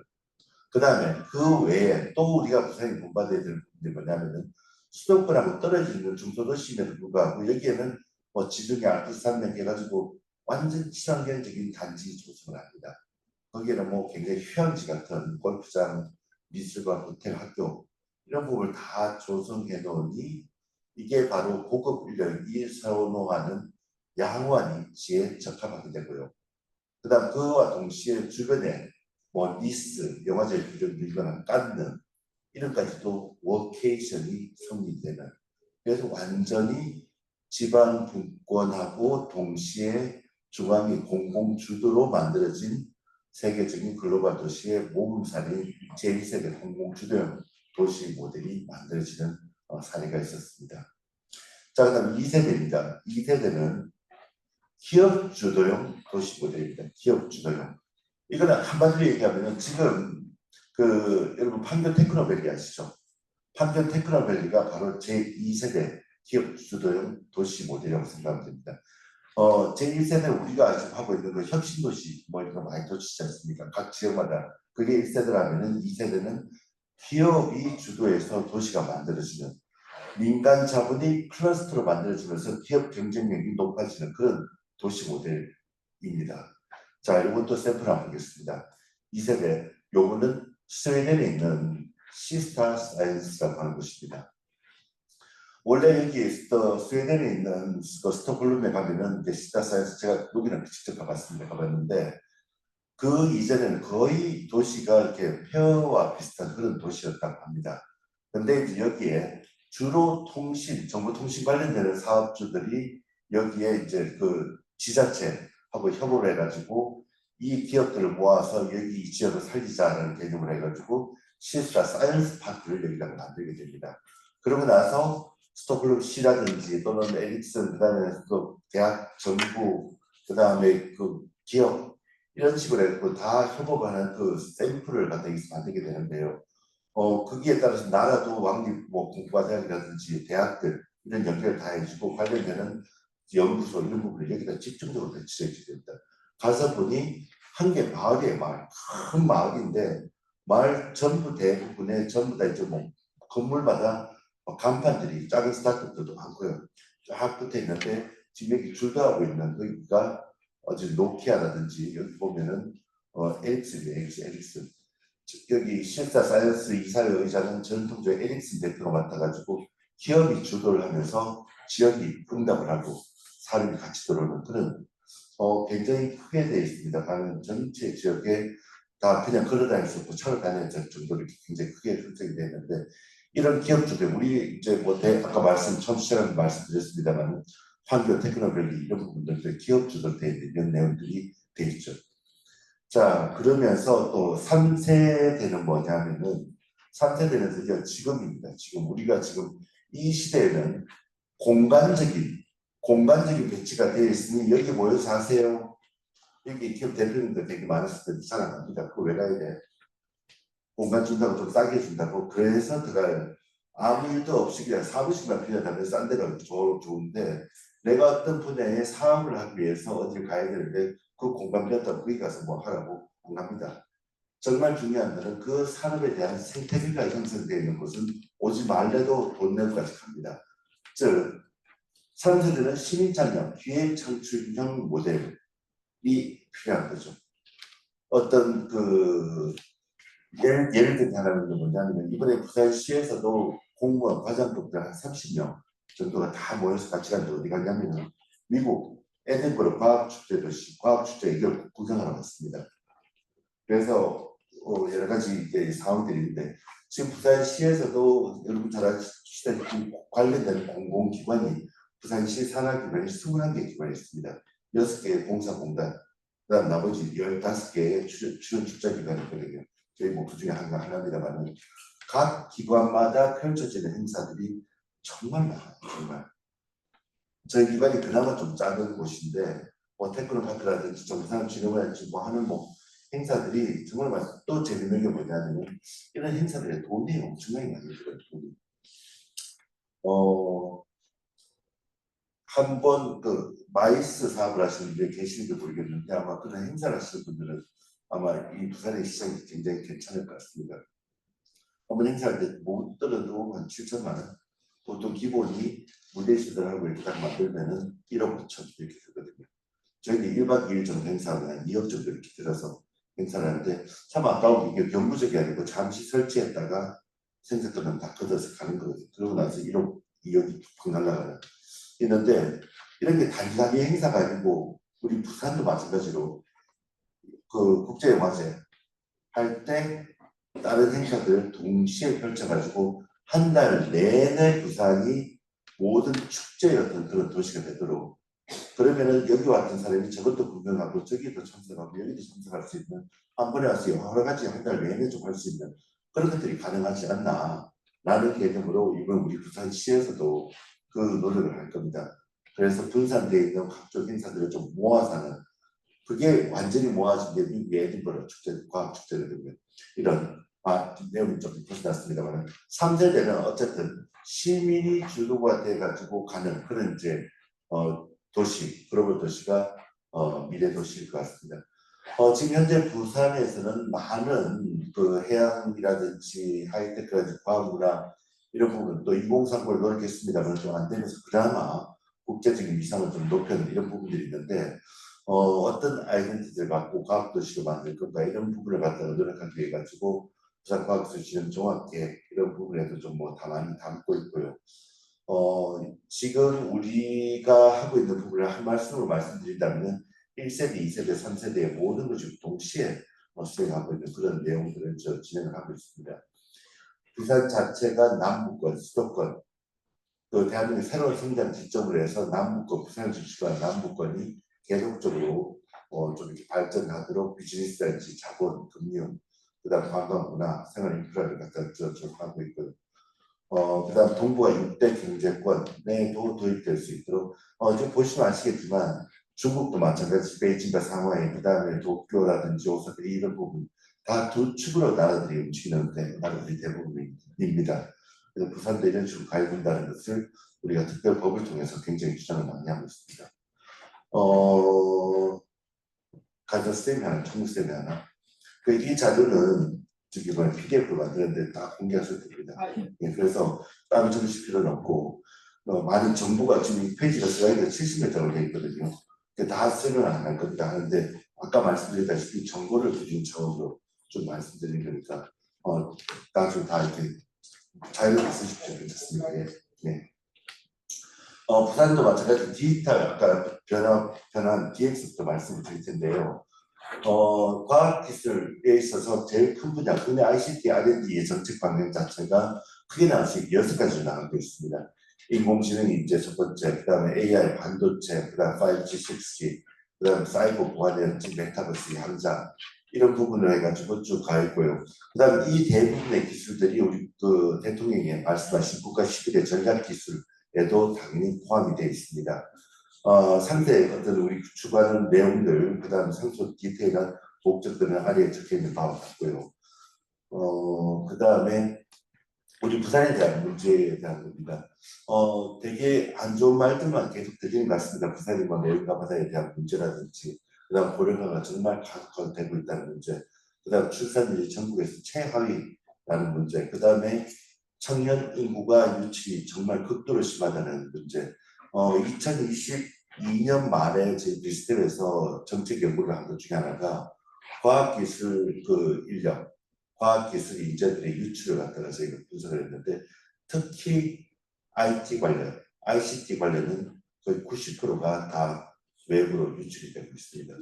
그 다음에 그 외에 또 우리가 부산이 본받아야 될 부분이 뭐냐면은 수도권하고 떨어져 있는 중소도시임에도 불구하고 여기에는 뭐 지중해 알프스산맥 해가지고 완전 친환경적인 단지 조성을 합니다. 거기에는 뭐 굉장히 휴양지 같은 골프장, 미술관, 호텔, 학교 이런 부분을 다 조성해 놓으니 이게 바로 고급 인력이 선호하는 양호한 입지에 적합하게 되고요. 그 다음 그와 동시에 주변에 뭐 니스, 영화제 비를 밀거나 깐느 이런 까지도 워케이션이 성립되는 그래서 완전히 지방 분권하고 동시에 중앙이 공공 주도로 만들어진 세계적인 글로벌 도시의 모범사례인 제1세대 공공 주도형 도시 모델이 만들어지는 사례가 있었습니다. 자, 그다음 2세대입니다. 2세대는 기업 주도형 도시 모델입니다. 기업 주도형. 이거는 한마디로 얘기하면 지금 여러분 판교 테크노밸리 아시죠? 판교 테크노밸리가 바로 제2세대 기업 주도형 도시 모델이라고 생각하면 됩니다. 제1세대 우리가 지금 하고 있는 그 혁신도시 뭐 이런 거 많이 도시지 않습니까? 각 지역마다 그게 1세대라면은 2세대는 기업이 주도해서 도시가 만들어지는 민간 자본이 클러스터로 만들어지면서 기업 경쟁력이 높아지는 그런 도시 모델입니다. 자, 이것도 샘플 한번 보겠습니다. 2세대, 요거는 스웨덴에 있는 시스타 사이언스라고 하는 곳입니다. 원래 여기 스웨덴에 있는 스톡홀름에 가면은 이제 시스타 사이언스 제가 여기는 직접 가봤는데 그 이전에는 거의 도시가 이렇게 폐허와 비슷한 그런 도시였다고 합니다. 근데 이제 여기에 주로 정보통신 관련되는 사업주들이 여기에 이제 그 지자체하고 협업을 해가지고 이 기업들을 모아서 여기 이 지역을 살리자라는 개념을 해가지고 시스타 사이언스 파크를 여기다가 만들게 됩니다. 그러고 나서 스톡홀름 시라든지 또는 에릭슨 그다음에 그 대학 정부 그다음에 그 기업 이런 식으로 해서 다 협업하는 그 샘플을 갖다 여기서 만들게 되는데요. 거기에 따라서 나라도 왕립 뭐 공과대학이라든지 대학들 이런 연결을 다 해주고 관련되는 연구소 이런 부분을 여기다 집중적으로 배치해 줘야 됩니다. 가서 보니 한 개 마을이에요. 마을. 큰 마을인데 마을 전부 대부분에 전부 다 이제 뭐 건물마다 간판들이 작은 스타트업들도 많고요. 쫙 붙어 있는데 지금 여기 주도하고 있는 거기가 어제 노키아라든지 여기 보면은 에릭슨이에요. 에릭슨. 여기 실사 사이언스 이사회 의장은 전통적인 에릭슨 대표가 맡아가지고 기업이 주도를 하면서 지역이 응답을 하고 사람이 같이 들어오는 그런 굉장히 크게 되어 있습니다. 가는 전체 지역에 다 그냥 걸어다닐 수 없고 차로 다닐 정도로 굉장히 크게 형성이 되는데 이런 기업주들 우리 이제 뭐 아까 처음 시작할 말씀드렸습니다만 환경 테크놀로지 이런 부분들 기업주들 돼 있는 이런 내용들이 돼 있죠. 자, 그러면서 또 3세대는 뭐냐면은 3세대는 드디어 지금입니다. 지금 우리가 지금 이 시대에는 공간적인 배치가 되어 있으니 여기 모여서 하세요. 여기 기업 대표님들 되게 많았을 때 잘 안 갑니다. 그거 왜 가야 돼? 공간 준다고 좀 싸게 준다고 그래서 들어가요. 아무 일도 없이 그냥 사무실만 빌려다면 싼 데가 좋은데 내가 어떤 분야에 사업을 하기 위해서 어디를 가야 되는데 그 공간 빌렸다고 거기 가서 뭐 하라고 안 갑니다. 정말 중요한 것은 그 산업에 대한 생태계가 형성되어 있는 곳은 오지 말래도 돈 내고까지 갑니다. 즉 3세대는 시민참여, 기획 창출형 모델이 필요한 거죠. 어떤 그 예를 들면 하나는 뭐냐면 이번에 부산시에서도 공무원 과장급들 한 30명 정도가 다 모여서 같이 갔는데 어디 갔냐면 미국 에든버러 과학축제도시 과학축제 이걸 구경하러 갔습니다. 그래서 여러 가지 이제 상황들이 있는데 지금 부산시에서도 여러분 잘 아시다시피 관련된 공공기관이 부산시 산하기관이 21개 기관이 있습니다. 6개의 공사공단 그다음 나머지 15개의 출연 축제기관이 있거든요. 저희 뭐 그중에 하나입니다만 각 기관마다 펼쳐지는 행사들이 정말 많아요. 정말 저희 기관이 그나마 좀 작은 곳인데 뭐 테크노파크라든지 정상진흥회라든지 뭐 하는 뭐 행사들이 정말 많아요. 또 재밌는 게 뭐냐면 이런 행사들의 돈이 엄청나게 많이 들어요. 돈이. 한번 그 마이스 사업을 하시는 분이 계시는지 모르겠는데 아마 그런 행사를 하시는 분들은 아마 이 부산의 시장이 굉장히 괜찮을 것 같습니다. 한번 행사할 때 못 들어도 한 7천만 원. 보통 기본이 무대 시설하고 이렇게 딱 만들면은 1억 5천 이렇게 되거든요. 저희는 1박 2일 정도 행사하면 한 2억 정도 이렇게 들어서 행사를 하는데 참 아까운 게 경부적이 아니고 잠시 설치했다가 생산 끝나면 다 걷어서 가는 거거든요. 그러고 나서 1억, 2억이 푹 날아가는 있는데 이런 게 단기 행사가 아니고 우리 부산도 마찬가지로 그 국제영화제 할 때 다른 행사들 동시에 펼쳐가지고 한 달 내내 부산이 모든 축제였던 그런 도시가 되도록 그러면은 여기 왔던 사람이 저것도 구경하고 저기도 참석하고 여기도 참석할 수 있는 한 번에 와서 여러 가지 한 달 내내 좀 할 수 있는 그런 것들이 가능하지 않나 라는 개념으로 이번 우리 부산시에서도 그 노력을 할 겁니다. 그래서 분산되어 있는 각종 행사들을 좀 모아서 하는 그게 완전히 모아진 게 미국 에딘버러 축제, 과학 축제거든요. 이런 내용이 좀 벗어났습니다만 3세대는 어쨌든 시민이 주도가 돼가지고 가는 그런 이제 도시, 글로벌 도시가 미래 도시일 것 같습니다. 지금 현재 부산에서는 많은 그 해양이라든지 하이테크라든지 과학문화 이런 부분 또 인공상고를 노력했습니다만 좀 안 되면서 그나마 국제적인 위상을 좀 높여는 이런 부분들이 있는데 어떤 아이덴티티를 갖고 과학도시를 만들 건가 이런 부분을 갖다가 노력하기 위해 가지고 부산과학도시는 종합계획 이런 부분에도 좀 뭐 다 많이 담고 있고요. 지금 우리가 하고 있는 부분을 한 말씀으로 말씀드린다면 1세대, 2세대, 3세대의 모든 것이 동시에 수행하고 있는 그런 내용들을 진행을 하고 있습니다. 부산 자체가 남부권, 수도권, 또 대한민국 새로운 성장 지점으로 해서 남부권, 부산을 중심으로 한 남부권이 계속적으로 좀 이렇게 발전하도록 비즈니스라든지 자본, 금융, 그다음 관광, 문화, 생활 인프라를 갖다 하고 있고, 그다음 동부가 6대 경제권에도 도입될 수 있도록 지금 보시면 아시겠지만 중국도 마찬가지 베이징과 상하이, 그다음에 도쿄라든지 오사카 이런 부분 다 두 축으로 나라들이 움직이는 나라들이 대부분입니다. 그래서 부산도 이런 식으로 가야 된다는 것을 우리가 특별법을 통해서 굉장히 주장을 많이 하고 있습니다. 가전 쌤이 하나, 총무 쌤이 하나. 이 자료는 저기 이번에 PDF로 만드는데 다 공개하셔도 됩니다. 예, 그래서 따로 적으실 필요는 없고 많은 정보가 지금 이 페이지가 슬라이드가 70몇 장으로 되어 있거든요. 다 쓰면 안 할 겁니다 하는데 아까 말씀드렸다시피 정보를 기준 차원으로 좀 말씀드린 거니까 나중에 다 이렇게 자유롭게 쓰십시오. 괜찮습니다. 예. 네. 부산도 마찬가지 디지털 아까 변한 DX부터 말씀을 드릴 텐데요. 과학기술에 있어서 제일 큰 분야, 국내 ICT, R&D의 정책 방향 자체가 크게 나눠서 6가지로 나가고 있습니다. 인공지능이 이제 첫 번째, 그 다음에 AI, 반도체, 그 다음 5G, 6G, 그 다음 사이버 보안에너지, 메타버스, 항상 이런 부분을 해가지고 쭉 가 있고요. 그 다음 이 대부분의 기술들이 우리 그 대통령이 말씀하신 국가 11의 전략 기술에도 당연히 포함이 되어 있습니다. 상대 어떤 우리 추구하는 내용들, 그 다음 상수 디테일한 목적들은 아래에 적혀 있는 바와 같고요. 그 다음에 우리 부산에 대한 문제에 대한 겁니다. 되게 안 좋은 말들만 계속 들리는 것 같습니다. 부산이 뭐 내륙과 바다에 대한 문제라든지, 그 다음 고령화가 정말 가속화되고 있다는 문제, 그 다음 출산율이 전국에서 최하위라는 문제, 그 다음에 청년 인구가 유출이 정말 극도로 심하다는 문제, 2022년 말에 저희 비스텝에서 정책 연구를 한 것 중에 하나가 과학기술 그 인력, 과학기술 인재들의 유출을 갖다가 저희가 분석을 했는데 특히 IT 관련, ICT 관련은 거의 90%가 다 외부로 유출이 되고 있습니다.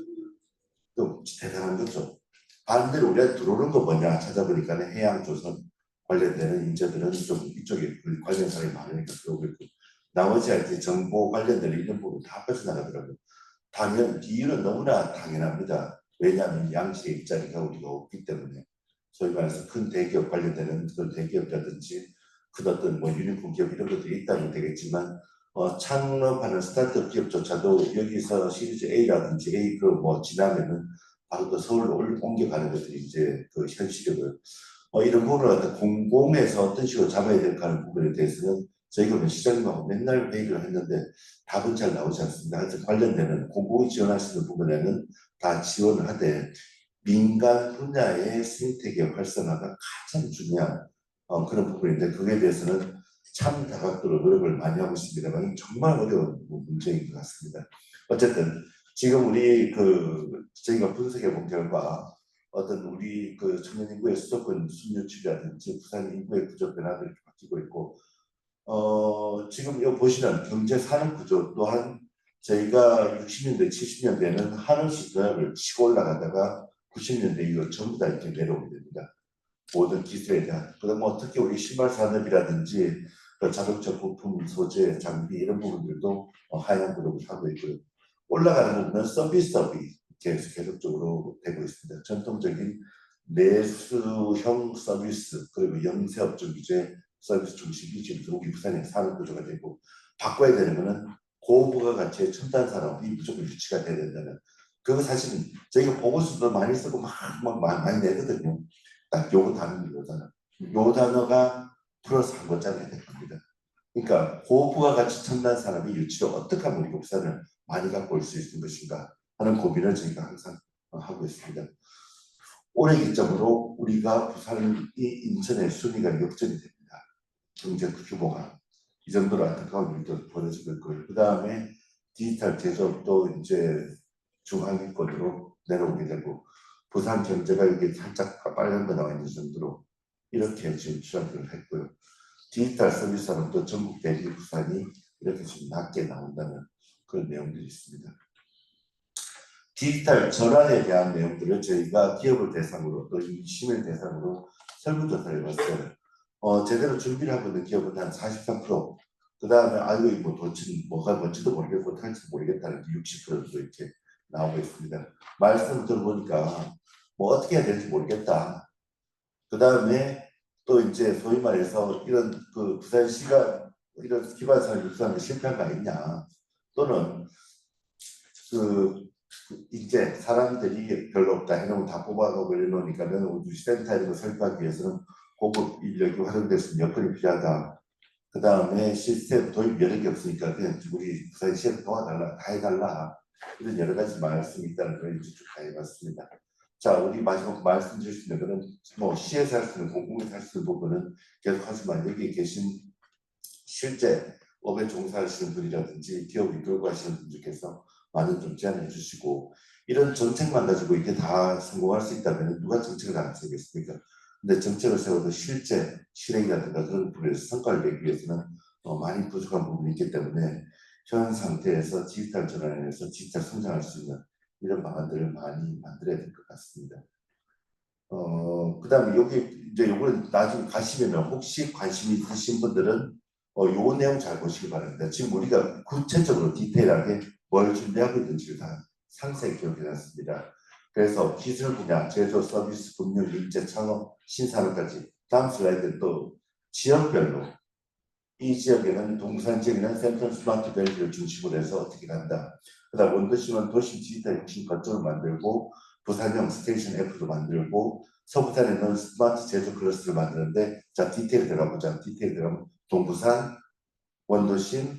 또 대단한 거죠. 반대로 우리가 들어오는 거 뭐냐 찾아보니까 해양 조선 관련되는 인재들은 좀 이쪽에 관련 사람이 많으니까 들어오고 있고 나머지 IT 정보 관련된 이런 부분 다 빠져나가더라고요. 이유는 너무나 당연합니다. 왜냐하면 양식의 일자리가 우리가 없기 때문에 소위 말해서 큰 대기업 관련되는 그런 대기업이라든지 큰 어떤 뭐 유니콘 기업 이런 것들이 있다면 되겠지만 창업하는 스타트업 기업조차도 여기서 시리즈 A라든지 A 그뭐 지나면은 바로 또 서울로 옮겨가는 것들이 이제 그 현실이고요. 이런 부분을 어떤 공공에서 어떤 식으로 잡아야 될까 하는 부분에 대해서는 저희가 시장님하고 맨날 회의를 했는데 답은 잘 나오지 않습니다. 하여튼 관련되는 공공이 지원할 수 있는 부분에는 다 지원을 하되 민간 분야의 생태계 활성화가 가장 중요한 그런 부분인데 그에 대해서는 참 다각도로 노력을 많이 하고 있습니다만 정말 어려운 문제인 것 같습니다. 어쨌든 지금 우리 저희가 분석해 본 결과 어떤 우리 그 청년 인구의 수도권 순유출이라든지 부산 인구의 구조 변화들이 바뀌고 있고 지금 여기 보시는 경제 산업 구조 또한 저희가 60년대 70년대에는 한없이 드랍을 치고 올라가다가 90년대 이후 전부 다 이렇게 내려오게 됩니다. 모든 기술에 대한 그다음 특히 우리 신발 산업이라든지 자동차 부품 소재 장비 이런 부분들도 하향 그룹을 하고 있고요. 올라가는 부분은 서비스업이 계속적으로 되고 있습니다. 전통적인 내수형 서비스 그리고 영세업종 위주의 서비스 중심이 지금 우리 부산의 산업 구조가 되고 바꿔야 되는 것은 고부가가치의 첨단 산업이 무조건 유치가 돼야 된다는 그거 사실은 저희가 보고서도 많이 쓰고 많이 내거든요. 딱 요 단어가 요 단어가 플러스 한 번짜리 될 겁니다. 그러니까 고부가가치 첨단 산업이 유치를 어떻게 하면 우리 부산을 많이 갖고 올 수 있는 것인가 하는 고민을 저희가 항상 하고 있습니다. 올해 기점으로 우리가 부산이 인천의 순위가 역전이 됩니다. 경제 규모가 이 정도로 안타까운 일도 벌어지고 있고요. 그 다음에 디지털 제조업도 이제 중하위권으로 내려오게 되고 부산 경제가 이게 살짝 빨간 거 나와 있는 정도로 이렇게 지금 추락을 했고요. 디지털 서비스 산업도 전국 대비 부산이 이렇게 지금 낮게 나온다는 그런 내용들이 있습니다. 디지털 전환에 대한 내용들을 저희가 기업을 대상으로 또 시민을 대상으로 설문조사를 해봤어요. 제대로 준비를 하고 있는 기업은 한 43%, 그 다음에 이거 뭐 도대체 뭐가 뭔지도 모르겠고 탈지 모르겠다는 게 60%도 이렇게 나오고 있습니다. 말씀을 들어보니까 뭐 어떻게 해야 될지 모르겠다. 그 다음에 또 이제 소위 말해서 이런 그 부산시가 이런 기반 산업 육성에 실패한 거 아니냐 또는 그 이제 사람들이 별로 없다 해놓으면 다 뽑아가고 이러니까는 우주 센터 이런 거 설계하기 위해서는 고급 인력이 활용될 수 있는 여건이 필요하다. 그 다음에 시스템 도입 여력이 없으니까 그냥 우리 부산 시에 도와달라, 다 해달라. 이런 여러 가지 말씀이 있다는 걸 이제 쭉 다 해봤습니다. 자, 우리 마지막 말씀드릴 수 있는 거는 뭐 시에서 할 수 있는 공공에서 할 수 있는 부분은 계속 하지만 여기 계신 실제 업에 종사하시는 분이라든지 기업 이끌고 하시는 분들께서 많은 좀 제안해 주시고 이런 정책만 가지고 이게 다 성공할 수 있다면 누가 정책을 안 세우겠습니까? 근데 정책을 세워도 실제 실행이라든가 그런 부분에서 성과를 내기 위해서는 많이 부족한 부분이 있기 때문에 현 상태에서 디지털 전환에서 디지털 성장할 수 있는 이런 방안들을 많이 만들어야 될 것 같습니다. 그다음에 여기 이제 요거는 나중에 가시면 혹시 관심 있으신 분들은 요 내용 잘 보시기 바랍니다. 지금 우리가 구체적으로 디테일하게 뭘 준비하고 있는지를 다 상세히 기록해놨습니다. 그래서 기술 분야, 제조, 서비스, 금융, 인재, 창업, 신산업까지 다음 슬라이드는 또 지역별로 이 지역에는 동부산 지역에는 센트럴 스마트 밸리를 중심으로 해서 어떻게 간다. 그다음 원도심은 도시 디지털 혁신 거점을 만들고 부산형 스테이션 F도 만들고 서부산에는 스마트 제조 클러스를 만드는데 자 디테일 들어가보자. 디테일 들어가면 동부산, 원도심,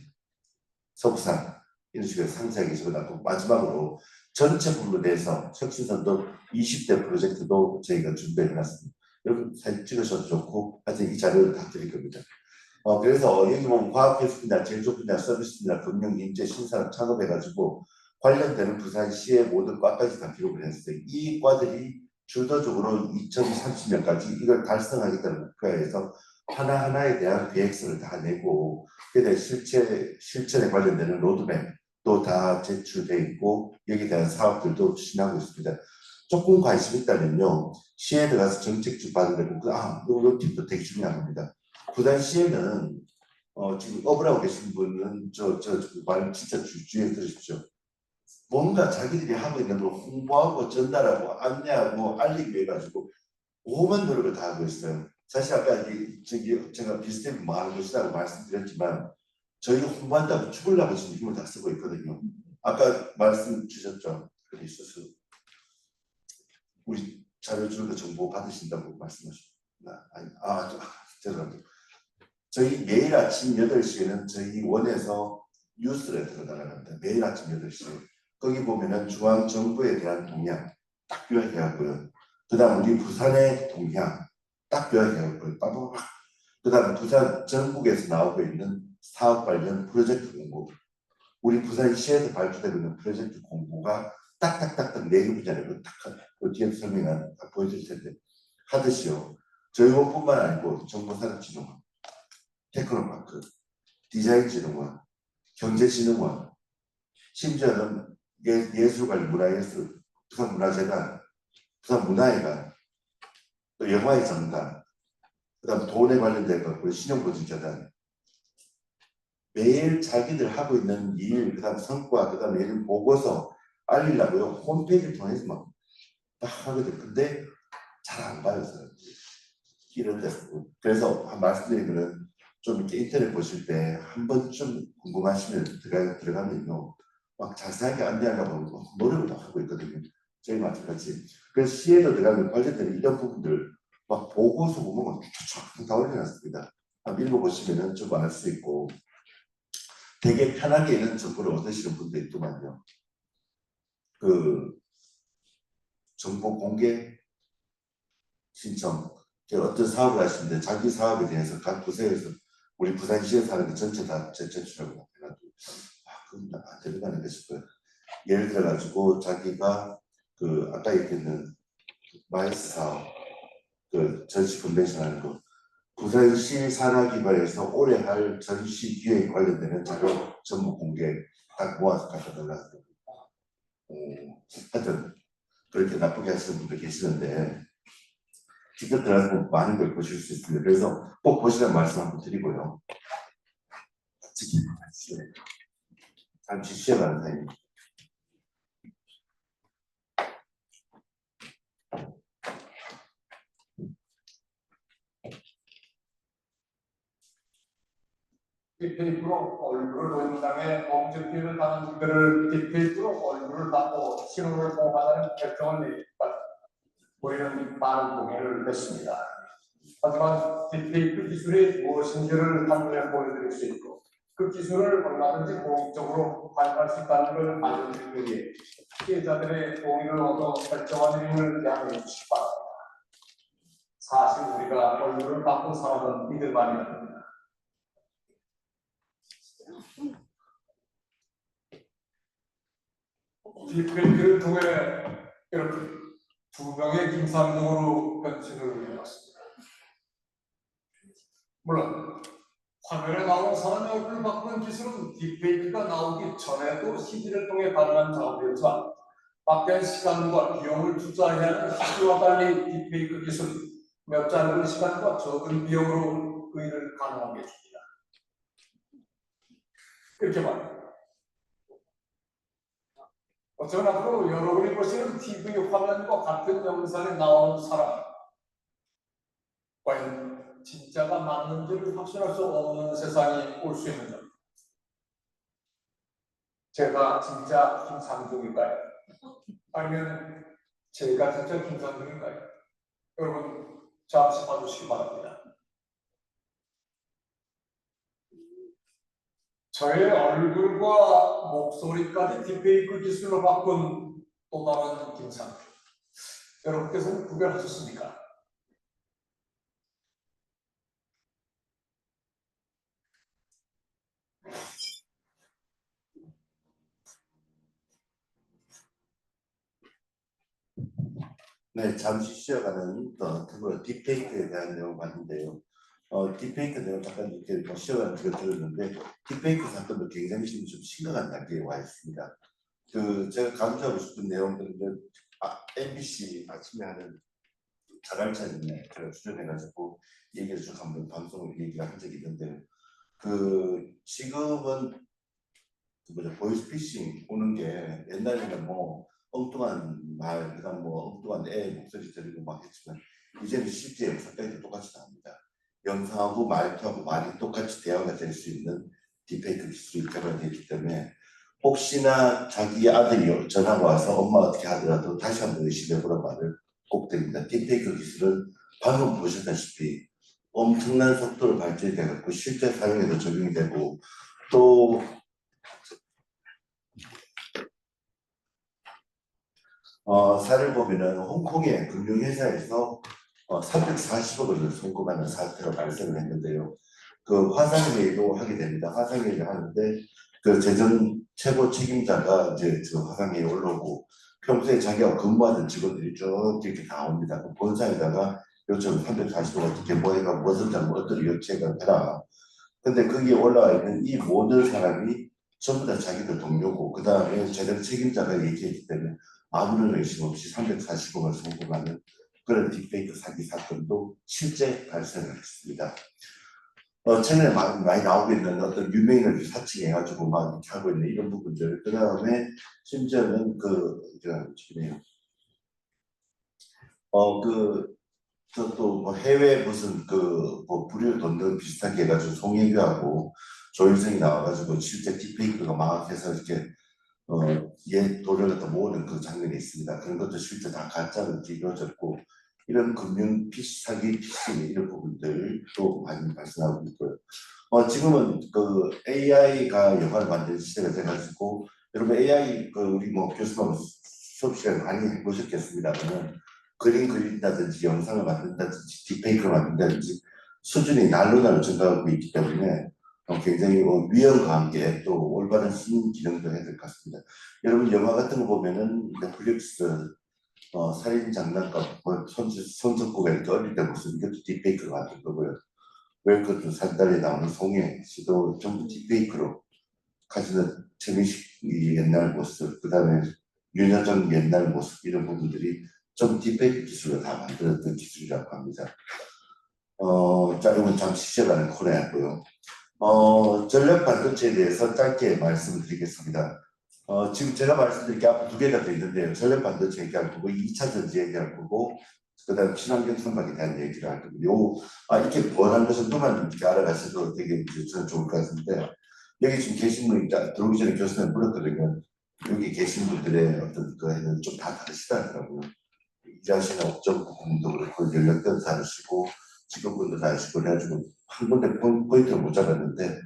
서부산 이런 식으로 상세하게 적어놨고 마지막으로 전체 부분에 대해서 혁신선도 20대 프로젝트도 저희가 준비해놨습니다. 여러분 사진 찍으셔도 좋고 하여튼 이 자료를 다 드릴 겁니다. 그래서 여기 보면 과학기술이나 제조분야, 서비스나 금융, 인재, 신산업, 창업해가지고 관련되는 부산시의 모든 과까지 다 기록을 했어요. 이 과들이 주도적으로 2030년까지 이걸 달성하겠다는 목표에서 하나하나에 대한 계획서를 다 내고 그에 실천에 관련되는 로드맵도 다 제출돼 있고 여기에 대한 사업들도 추진하고 있습니다. 조금 관심 있다면요. 시에 들어가서 정책주 받으려고 이런 팁도 되게 중요한 겁니다. 부산시에는 지금 업을 계신 분은 말 진짜 주의해 들으십시오. 뭔가 자기들이 하고 있는 걸 홍보하고 전달하고 안내하고 알리기 위해 가지고 오만 노력을 다 하고 있어요. 사실 아까 제가 비슷하게 많은 것이라고 말씀드렸지만 저희가 홍보한다고 죽으려고 지금 힘을 다 쓰고 있거든요. 아까 말씀 주셨죠. 그리스스 우리 자료 주는 거 정보 받으신다고 말씀하셨나? 죄송합니다. 저희 매일 아침 8시에는 저희 원에서 뉴스레터가 나갑니다. 매일 아침 8시에. 거기 보면은 중앙정부에 대한 동향 딱 요약해갖고요. 그 다음 우리 부산의 동향 딱 요약해갖고요. 빠바박. 그 다음 부산 전국에서 나오고 있는 사업 관련 프로젝트 공고 우리 부산시에서 발표되고 있는 프로젝트 공고가 딱딱딱딱 4개 분야를 딱 뒤에 설명을 보여드릴 텐데 하듯이요. 저희 곳뿐만 아니고 정보산업진흥원 테크노파크, 디자인진흥원, 경제진흥원, 심지어는 예술관리, 문화예술, 부산문화재단, 부산문화회관, 또 영화의 전당, 그 다음 돈에 관련된 것, 신용보증재단 매일 자기들 하고 있는 일, 그 다음 성과, 그 다음 예를 보고서 알리려고요. 홈페이지를 통해서 막 하거든. 근데 잘 안 봐요, 사람들이. 이런 데서. 그래서 말씀드리면은 좀 이렇게 인터넷 보실 때 한 번쯤 궁금하시면 들어가면요. 막 자세하게 안내하려고 노력을 막 하고 있거든요. 저희 마찬가지. 그래서 시에도 들어가면 관련되는 이런 부분들 막 보고서 보면 쫙쫙 다 올려놨습니다. 한번 읽어보시면 좀 알 수 있고 되게 편하게 있는 정보를 얻으시는 분도 있더만요. 그 정보 공개 신청 어떤 사업을 하시는데 자기 사업에 대해서 각 부서에서 우리 부산시에서 하는 게 전체 다 제출하고 해가지고 그건 안 되는 거 아닌가 싶어요. 예를 들어 가지고 자기가 그 아까 얘기했는 마이스 사업 그 전시 컨벤션 하는 거 부산시 산하기관에서 올해 할 전시 기획 관련되는 자료 전부 공개 딱 모아서 갖다 달라. 하여튼 그렇게 나쁘게 하시는 분들 계시는데 직접 들어가서 많은 걸 보실 수 있습니다. 그래서 꼭 보시라는 말씀 한번 드리고요. 잠시 쉬어가는 타임입니다. 딥페이크로 얼굴을 본인당에 범죄 피해를 당한 분들을 딥페이크로 얼굴을 받고 신원을 보호하는 결정을 내리니까 우리는 많은 동의를 했습니다. 하지만 딥페이크 기술이 무엇인지를 한눈에 보여드릴 수 있고 그 기술을 얼마든지 공익적으로 활용할 수 있다는 걸 알려드리기 위해 피해자들의 동의를 얻어 결정한 일임을 양해해 주시기 바랍니다. 사실 우리가 얼굴을 바꾼 사람은 이들만이 아닙니다. 딥페이크를 통해 이렇게 2명의 김삼동으로 변신을 해봤습니다. 물론 화면에 나오는 사람의 얼굴을 바꾸는 기술은 딥페이크가 나오기 전에도 CG를 통해 가능한 작업이었지만 막대한 시간과 비용을 투자해야 하는 시기와 달리 딥페이크 기술이 몇 짧은 시간과 적은 비용으로 그 일을 가능하게 해줍니다. 이렇게 말합니다. 어쩌면 앞으로 여러분이 보시는 TV 화면과 같은 영상에 나오는 사람 과연 진짜가 맞는지를 확신할 수 없는 세상이 올 수 있는 점. 제가 진짜 김상중일까요? 아니면 제가 진짜 김상중일까요? 여러분 잠시 봐주시기 바랍니다. 저의 얼굴과 목소리까지 딥페이크 기술로 바꾼 또 다른 김상중. 여러분께서는 구별하셨습니까? 네, 잠시 쉬어가는 딥페이크에 대한 내용 봤는데요. 딥페이크 내용 잠깐 이렇게 뭐 쉬어가는 걸 들었는데 딥페이크 사건도 굉장히 지금 좀 심각한 단계에 와 있습니다. 제가 강조하고 싶은 내용들은 MBC 아침에 하는 자갈찬인데 제가 출연해가지고 얘기를 쭉 한번 방송을 얘기한 적이 있는데 지금은 보이스피싱 오는 게 옛날에는 뭐 엉뚱한 말, 그다음 뭐 엉뚱한 애 목소리 들리고 막 했지만 이제는 실제 영상까지도 똑같이 나옵니다. 영상하고 말투하고 말이 똑같이 대화가 될 수 있는 딥페이크 기술이 개발되기 때문에 혹시나 자기 아들이 전화가 와서 엄마 어떻게 하더라도 다시 한번 의심해보란 말을 꼭 드립니다. 딥페이크 기술은 방금 보셨다시피 엄청난 속도로 발전이 돼갖고 실제 사용에도 적용이 되고 또 사례를 보면은 홍콩의 금융회사에서 340억을 송금하는 사태가 발생을 했는데요. 화상회의도 하게 됩니다. 화상회의를 하는데 재정 최고 책임자가 이제 화상회의에 올라오고 평소에 자기가 근무하던 직원들이 쭉 이렇게 나옵니다. 본사에다가 요즘 340억 어떻게 뭐 해가 무엇을 잘못 어떤 요체가 해라. 근데 거기에 올라와 있는 이 모든 사람이 전부 다 자기들 동료고 그 다음에 재정 책임자가 얘기했기 때문에 아무런 의심 없이 340억을 송금하는 그런 딥페이크 사기 사건도 실제 발생을 했습니다. 최근에 많이 나오고 있는 어떤 유명인을 사칭해가지고 막 이렇게 하고 있는 이런 부분들, 그 다음에 심지어는 또 해외 무슨 뭐 불효 돈들 비슷하게 해가지고 송혜교하고 조인성이 나와가지고 실제 딥페이크가 막 해서 이렇게 얘 돈을 갖다 모으는 그 장면이 있습니다. 그런 것도 실제 다 가짜로 이루어졌고 이런 금융 사기 피싱 이런 부분들도 많이 발생하고 있고요. 지금은 AI가 영화를 만드는 시대가 돼가지고 여러분 AI 우리 뭐 교수님 수업 시간에 많이 해보셨겠습니다만 그림 그린다든지 영상을 만든다든지 딥페이크를 만든다든지 수준이 날로 증가하고 있기 때문에 굉장히 위험과 함께 또 올바른 신기능도 해야 될 것 같습니다. 여러분 영화 같은 거 보면은 넷플릭스 살인 장난감 손석구가 이렇게 어릴 때 모습 이것도 딥페이크로 만든 거고요. 웰컴 산달에 나오는 송혜 씨도 전부 딥페이크로 가지는 최민식 옛날 모습, 그 다음에 윤여정 옛날 모습 이런 부분들이 좀 딥페이크 기술로 다 만들었던 기술이라고 합니다. 자, 이건 잠시 시작하는 코너였고요. 전력 반도체에 대해서 짧게 말씀을 드리겠습니다. 지금 제가 말씀드릴 게 앞으로 두 개가 더 있는데요. 전력 반도체 얘기할 거고 2차 전지 얘기할 거고 그다음 친환경 선박에 대한 얘기를 할 겁니다. 이렇게 번한 것을 그만 이렇게 알아가셔도 되게 저는 좋을 것 같은데 여기 지금 계신 분이 들어오기 전에 교수님 물었거든요. 여기 계신 분들의 어떤 거에는 좀 다 다르시다더라고요. 일하시는 업종 부분도 그렇고 연령대도 다르시고 직업군도 다르시고 그래가지고 한 군데 포인트를 못 잡았는데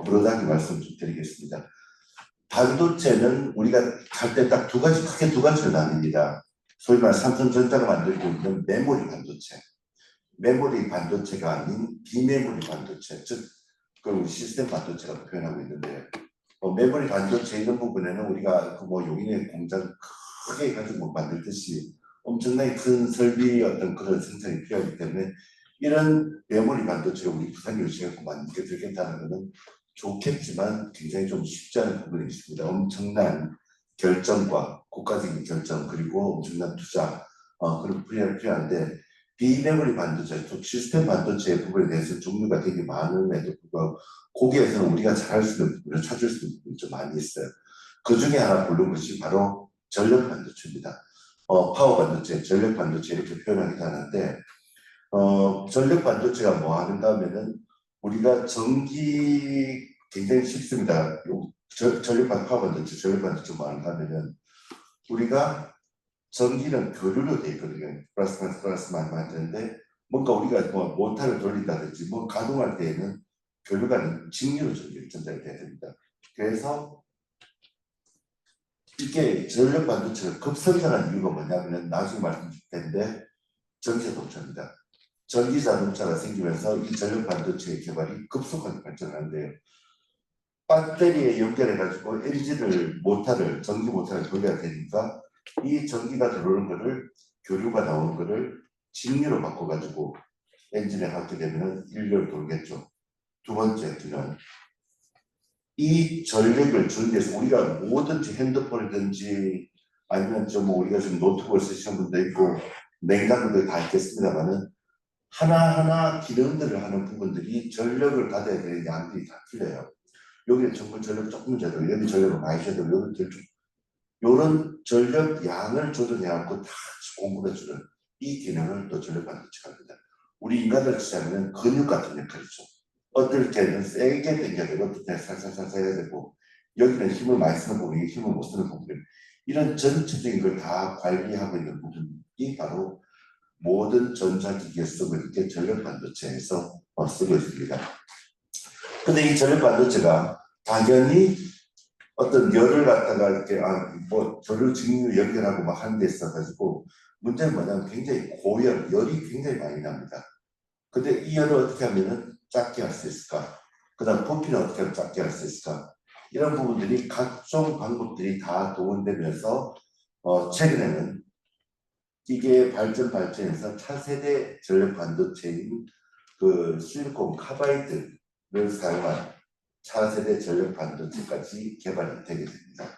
불어나게 말씀 좀 드리겠습니다. 반도체는 우리가 갈 때 딱 크게 두 가지로 나뉩니다. 소위 말해 삼성전자가 만들고 있는 메모리 반도체. 메모리 반도체가 아닌 비메모리 반도체, 즉 그걸 우리 시스템 반도체라고 표현하고 있는데 메모리 반도체 이런 부분에는 우리가 그 용인의 공장 크게 가지고 만들듯이 엄청나게 큰 설비 어떤 그런 생산이 필요하기 때문에 이런 메모리 반도체를 우리 부산 요시에서 만들게 되겠다는 것은 좋겠지만 굉장히 좀 쉽지 않은 부분이 있습니다. 엄청난 결정과 국가적인 결정 그리고 엄청난 투자 그런 필요한데 비메모리 반도체, 또 시스템 반도체 부분에 대해서 종류가 되게 많음에도 불구하고 거기에서는 우리가 잘할 수 있는 부분을 찾을 수 있는 부분이 좀 많이 있어요. 그 중에 하나 고른 것이 바로 전력 반도체입니다. 파워 반도체, 전력 반도체 이렇게 표현하기도 하는데 전력 반도체가 뭐 하는가 하면은 우리가 전기 굉장히 쉽습니다. 파워 반도체, 전력 반도체 뭐 하는가 하면은 우리가 전기는 교류로 되어 있거든요. 플러스 마이너스 되는데 뭔가 우리가 뭐 모터를 돌린다든지 뭐 가동할 때에는 교류가 직류로 전달이 돼야 됩니다. 그래서 이게 전력 반도체가 급성장한 이유가 뭐냐면 나중에 말씀드릴 텐데 전기자동차입니다. 전기자동차가 생기면서 이 전력 반도체의 개발이 급속하게 발전하는데요. 배터리에 연결해가지고 엔진을 전기 모터를 돌려야 되니까 이 전기가 들어오는 거를 교류가 나오는 거를 직류로 바꿔가지고 엔진에 갖게 되면 일렬 돌겠죠. 두 번째는 이 전력을 주는 데서 우리가 뭐든지 핸드폰이든지 아니면 우리가 지금 노트북을 쓰시는 분도 있고 냉장고도 다 있겠습니다만은 하나하나 기능들을 하는 부분들이 전력을 받아야 되는 양들이 다 틀려요. 여기는 전부 전력 조금 줘도 여기 전력을 많이 줘도 여기 좀 이런 전력 양을 조절해갖고 다 공급해주는 이 기능을 또 전력 반도체가 합니다. 우리 인간들 치자면 근육 같은 역할이죠. 어떨 때는 세게 당겨야 되고 어떨 때는 살살살살 해야 되고 여기는 힘을 많이 쓰는 부분이 힘을 못 쓰는 부분 이런 전체적인 걸 다 관리하고 있는 부분이 바로 모든 전자기기에 쓰고 있게 전력 반도체에서 쓰고 있습니다. 근데 이 전력 반도체가 당연히 어떤 열을 갖다가 이렇게 전류 직류 연결하고 막 하는 데 있어가지고 문제는 뭐냐면 굉장히 고열, 열이 굉장히 많이 납니다. 근데 이 열을 어떻게 하면은 작게 할 수 있을까? 그 다음 부피는 어떻게 하면 작게 할 수 있을까? 이런 부분들이 각종 방법들이 다 동원되면서 최근에는 이게 발전해서 차세대 전력 반도체인 그 실리콘 카바이드를 사용한 차세대 전력 반도체까지 개발이 되게 됩니다.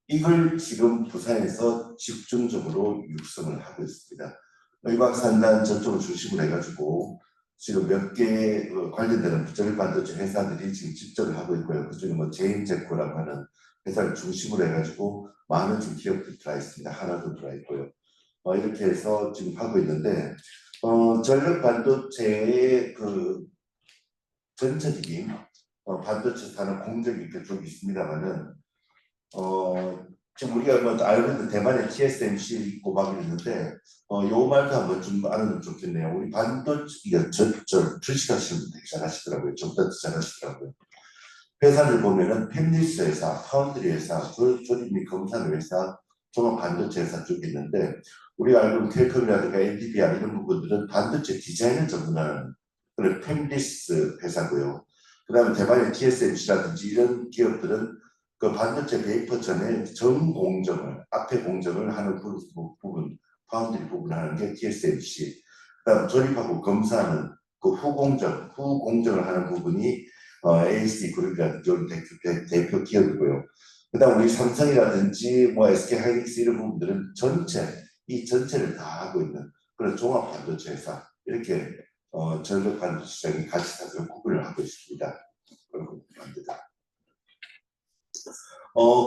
이걸 지금 부산에서 집중적으로 육성을 하고 있습니다. 의박산단 저쪽을 중심으로 해가지고 지금 몇 개 관련되는 전력 반도체 회사들이 지금 집전을 하고 있고요. 그중에 제임제코라고 하는 회사를 중심으로 해가지고 많은 지금 기업들이 들어와 있습니다. 하나도 들어와 있고요. 이렇게 해서 지금 하고 있는데 전력 반도체의 그 전체적인 반도체 산업 공정이 이렇게 좀 있습니다만은 지금 우리가 알고 있는 대만의 TSMC 있고 막 있는데 요 말도 한번 좀 알아두면 좋겠네요. 우리 반도체 주식하시는 분 되게 잘하시더라고요. 저보다 더 잘하시더라고요. 회사를 보면은 팹리스 회사, 파운드리 회사, 조립 및 검사는 회사, 종합 반도체 회사 쪽에 있는데 우리가 알고 있는 텔컴이라든가 엔비디아 이런 부분들은 반도체 디자인을 전문하는 그런 팹리스 회사고요. 그 다음에 대만의 TSMC라든지 이런 기업들은 그 반도체 베이퍼 전에 전 공정을, 앞에 공정을 하는 부분, 파운드리 부분을 하는 게 TSMC. 그 다음 조립하고 검사하는 그 후공정을 하는 부분이 ASD 그룹이라든지 대표 기업이고요. 그 다음 우리 삼성이라든지 SK 하이닉스 이런 부분들은 이 전체를 다 하고 있는 그런 종합 반도체 회사 이렇게 전력 반도체 시장이 같이 다들 구분을 하고 있습니다. 그런 겁니다.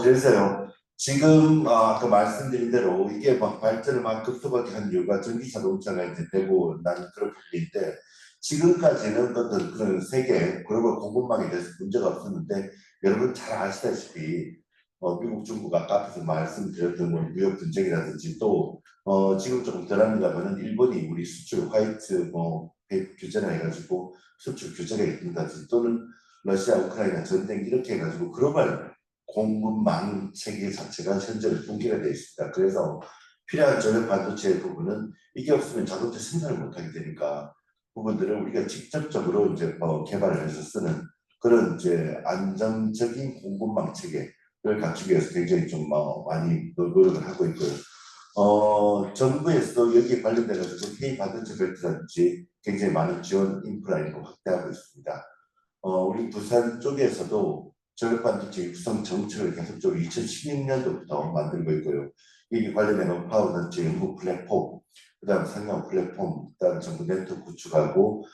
그래서요 지금 아까 말씀드린 대로 이게 막 발전을 막 급속하게 한 이유가 전기 자동차가 이제 되고 난 그런 부분인데 지금까지는 어떤 그런 세계 글로벌 공급망에 대해서 문제가 없었는데 여러분 잘 아시다시피 미국 중국 아까 앞에서 말씀드렸던 뭐 무역 분쟁이라든지 또 지금 조금 덜합니다만은 일본이 우리 수출 화이트 규제나 해가지고 수출 규제가 있든지 또는 러시아 우크라이나 전쟁 이렇게 해가지고 글로벌 공급망 체계 자체가 현재는 붕괴가 되어 있습니다. 그래서 필요한 전력 반도체 부분은 이게 없으면 자동차 생산을 못하게 되니까 부분들을 우리가 직접적으로 이제 개발을 해서 쓰는 그런 이제 안정적인 공급망 체계를 갖추기 위해서 굉장히 좀 많이 노력을 하고 있고요. 정부에서도 여기에 관련돼 가지고 K 반도체 벨트라든지 굉장히 많은 지원 인프라 이런 거 확대하고 있습니다. 우리 부산 쪽에서도 전력 반도체 육성 정책을 계속적으로 2016년도부터 만들고 있고요. 여기 관련된 파워 단체 연구 플랫폼, 그다음 상용 플랫폼, 그다음 정부 네트워크 구축하고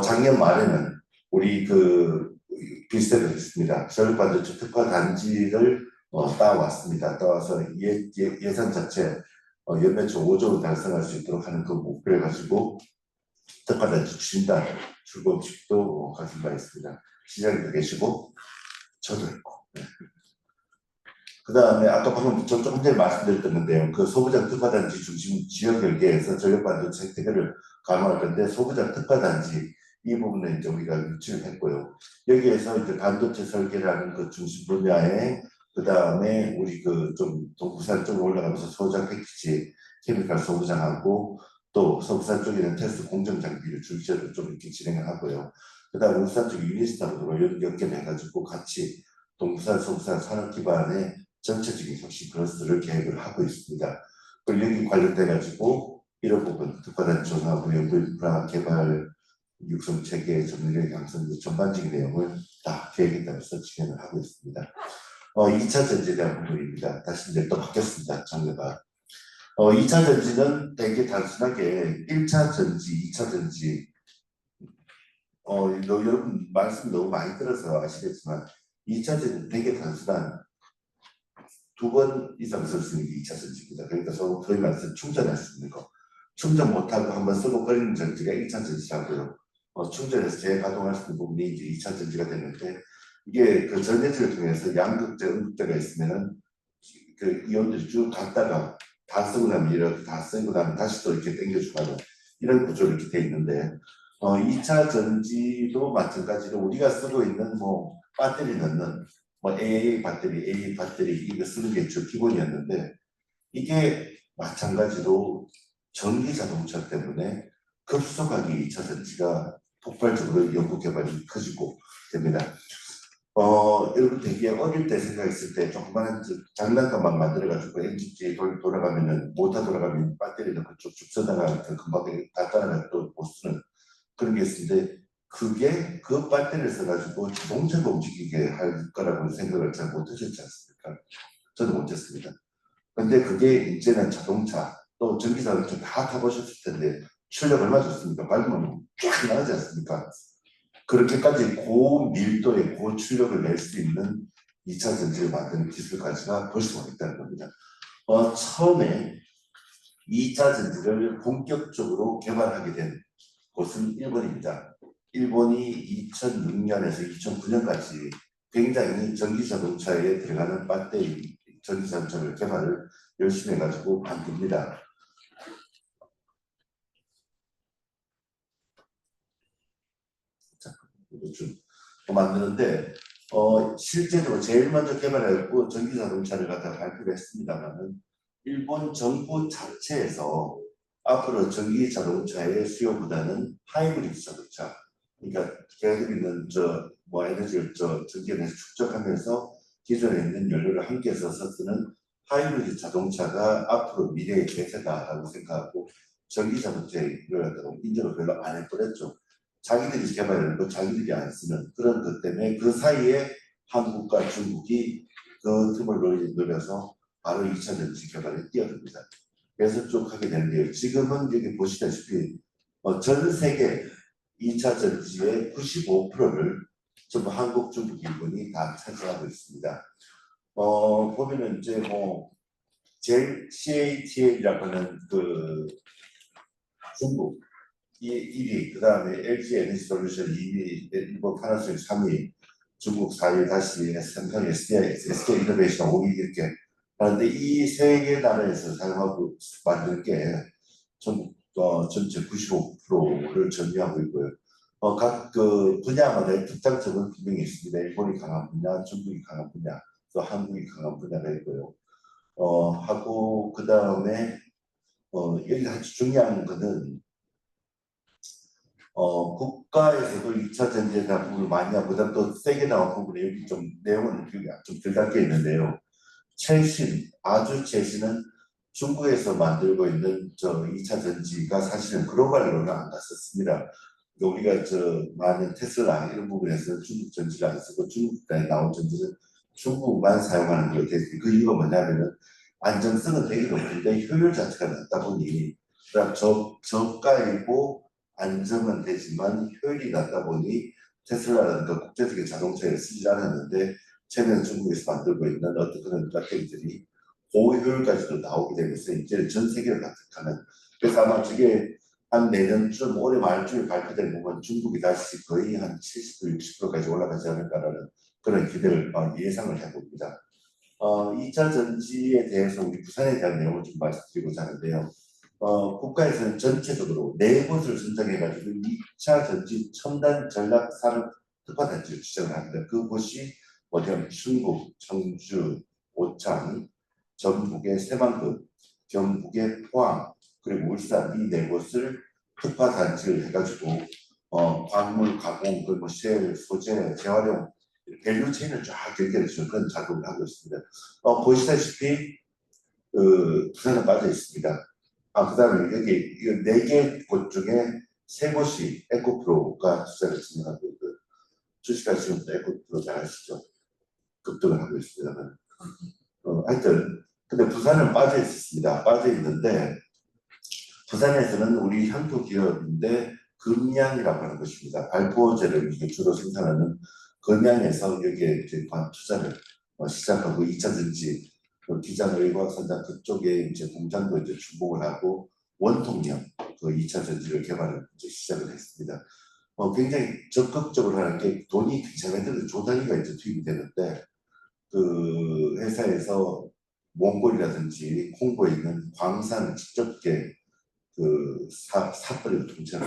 작년 말에는 우리 그 비슷하게 했습니다. 전력 반도체 특화 단지를 따왔습니다. 따와서 예산 자체 연매출 5조 원 달성할 수 있도록 하는 그 목표를 가지고 특화 단지 추진단 출범식도 가진 바 있습니다. 시장님도 계시고 저도 있고. 네. 그 다음에 아까 방금 조금 전에 말씀드렸던 건데요. 그 소부장 특화단지 중심 지역 결계에서 전력 반도체 혜택을 강화할 건데 소부장 특화단지 이 부분은 이제 우리가 유치를 했고요. 여기에서 이제 반도체 설계라는 그 중심 분야에 그 다음에 우리 그 좀 동부산 쪽으로 올라가면서 소부장 패키지 케미칼 소부장하고 또 서부산 쪽에는 테스트 공정 장비를 줄지어로 좀 이렇게 진행을 하고요. 그 다음에 울산 쪽 유니스타로 연결해가지고 같이 동부산, 서부산 산업 기반의 전체적인 혁신 클러스터를 계획을 하고 있습니다. 그리고 여기 관련돼가지고 이런 부분, 특화단 조사하고 연구 인프라 개발, 육성 체계, 전문력 양성 전반적인 내용을 다 계획에 따라서 진행을 하고 있습니다. 2차 전지에 대한 부분입니다. 다시 이제 또 바뀌었습니다. 장르가. 2차 전지는 되게 단순하게 1차 전지, 2차 전지 여러분 말씀 너무 많이 들어서 아시겠지만 2차 전지는 되게 단순한 2번 이상 쓸 수 있는 게 2차 전지입니다. 그러니까 소위 말해서 충전할 수 있는 거. 충전 못하고 한번 쓰고 버리는 전지가 1차 전지라고요. 충전해서 재가동할 수 있는 부분이 이제 2차 전지가 되는데 이게 그 전해질을 통해서 양극재, 음극재가 있으면은 그 이온들이 쭉 갔다가 다 쓰고 나면 이렇게 다 쓰고 나면 다시 또 이렇게 당겨주고 하는 이런 구조로 이렇게 돼 있는데 2차 전지도 마찬가지로 우리가 쓰고 있는 뭐 배터리 넣는 뭐 AA 배터리 이거 쓰는 게 주 기본이었는데 이게 마찬가지로 전기 자동차 때문에 급속하게 2차 전지가 폭발적으로 연구 개발이 커지고 됩니다. 여러분 되게 어릴 때 생각했을 때 조그마한 장난감만 만들어가지고 엔진기 돌아가면은 모터 돌아가면 배터리 넣고 쭉쭉 쓰다가 금방 다 따라가 또 못 쓰는 그런 게 있는데 그게 그 배터리를 써가지고 자동차가 움직이게 할 거라고 생각을 잘 못하셨지 않습니까? 저도 못했습니다. 근데 그게 이제는 자동차 또 전기 자동차 다 타보셨을 텐데 출력 얼마 좋습니까? 밟으면 쫙 나가지 않습니까? 그렇게까지 고밀도의 고출력을 낼 수 있는 2차 전지를 만드는 기술까지가 벌써 있다는 겁니다. 처음에 2차 전지를 본격적으로 개발하게 된 곳은 일본입니다. 일본이 2006년에서 2009년까지 굉장히 전기 자동차에 들어가는 배터리 전기 자동차를 개발을 열심히 해가지고 만듭니다. 만드는데 실제로 제일 먼저 개발했고 전기 자동차를 갖다 발표를 했습니다만은 일본 정부 자체에서 앞으로 전기 자동차의 수요보다는 하이브리드 자동차, 그러니까 걔네들은 뭐 에너지를 전기에서 축적하면서 기존에 있는 연료를 함께 써서 쓰는 하이브리드 자동차가 앞으로 미래의 대세다라고 생각하고 전기 자동차를 인정을 별로 안 해버렸죠. 자기들이 개발해놓고 자기들이 안 쓰는 그런 것 때문에 그 사이에 한국과 중국이 그 틈을 노려서 바로 2차 전지 개발에 뛰어듭니다. 그래서 쭉 하게 되는데요. 지금은 여기 보시다시피 전 세계 2차 전지의 95%를 전부 한국, 중국, 일본이 다 차지하고 있습니다. 보면은 이제 뭐 CATL이라고 하는 그 중국 1위, 그 다음에 LG 에너지 솔루션 2위, 일본 파나소닉 3위, 중국 4위, 다시 삼성, SDI, SK 이노베이션 5위 이렇게 하는데 이 세 개 나라에서 사용하고 만든 게 전체 95%를 점유하고 있고요. 각 그 분야마다의 특장점은 분명히 있습니다. 일본이 강한 분야, 중국이 강한 분야, 또 한국이 강한 분야가 있고요. 하고 그 다음에 여기 아주 중요한 거는 국가에서도 2차 전지에 대한 부분을 많이 하고 그다음 또 세게 나온 부분에 여기 좀 내용은 좀덜 담겨 있는데요. 최신, 아주 최신은 중국에서 만들고 있는 저 2차 전지가 사실은 글로벌로는 안 갔었습니다. 우리가 저 많은 테슬라 이런 부분에서 중국 전지를 안 쓰고 중국에 나온 전지는 중국만 사용하는 걸로 되어 있습니다. 그 이유가 뭐냐면은 안정성은 되게 높은데 효율 자체가 낮다 보니 그다음 저가이고 안정은 되지만 효율이 낮다 보니 테슬라라든가 국제적인 자동차에 쓰지 않았는데 최근 중국에서 만들고 있는 어떤 그런 배터리들이 고효율까지도 나오게 되면서 이제 전 세계를 납득하는 그래서 아마 저게 한 내년쯤 올해 말쯤에 발표될 부분 중국이 다시 거의 한 70%, 60%까지 올라가지 않을까라는 그런 기대를 예상을 해봅니다. 2차 전지에 대해서 우리 부산에 대한 내용을 좀 말씀드리고자 하는데요. 국가에서는 전체적으로 네 곳을 선정해가지고 2차 전지 첨단 전략 산업 특화 단지를 지정을 합니다. 그곳이 어디냐면 충북, 청주, 오창, 전북의 새만금, 경북의 포항, 그리고 울산 이 네 곳을 특화 단지를 해가지고 광물 가공, 그리고 쉘, 소재, 재활용 밸류 체인을 쫙 연결해주는 그런 작업을 하고 있습니다. 보시다시피 부산에 빠져 있습니다. 그다음에 여기 네 개 곳 중에 세 곳이 에코프로가 투자를 진행하고 있고 주식할 지금 에코프로 잘 아시죠? 급등을 하고 있습니다. 하여튼 근데 부산은 빠져 있습니다. 빠져 있는데 부산에서는 우리 향토 기업인데 금양이라고 하는 것입니다. 발포제를 주로 생산하는 금양에서 여기에 이제 투자를 시작하고 2차 전지 기장의과학산단 그쪽에 이제 공장도 이제 주목을 하고 원통형 그 2차 전지를 개발을 이제 시작을 했습니다. 굉장히 적극적으로 하는 게 돈이 자기들은 조단위가 이제 투입이 되는데 그 회사에서 몽골이라든지 콩고에 있는 광산을 직접 사버리고 통째로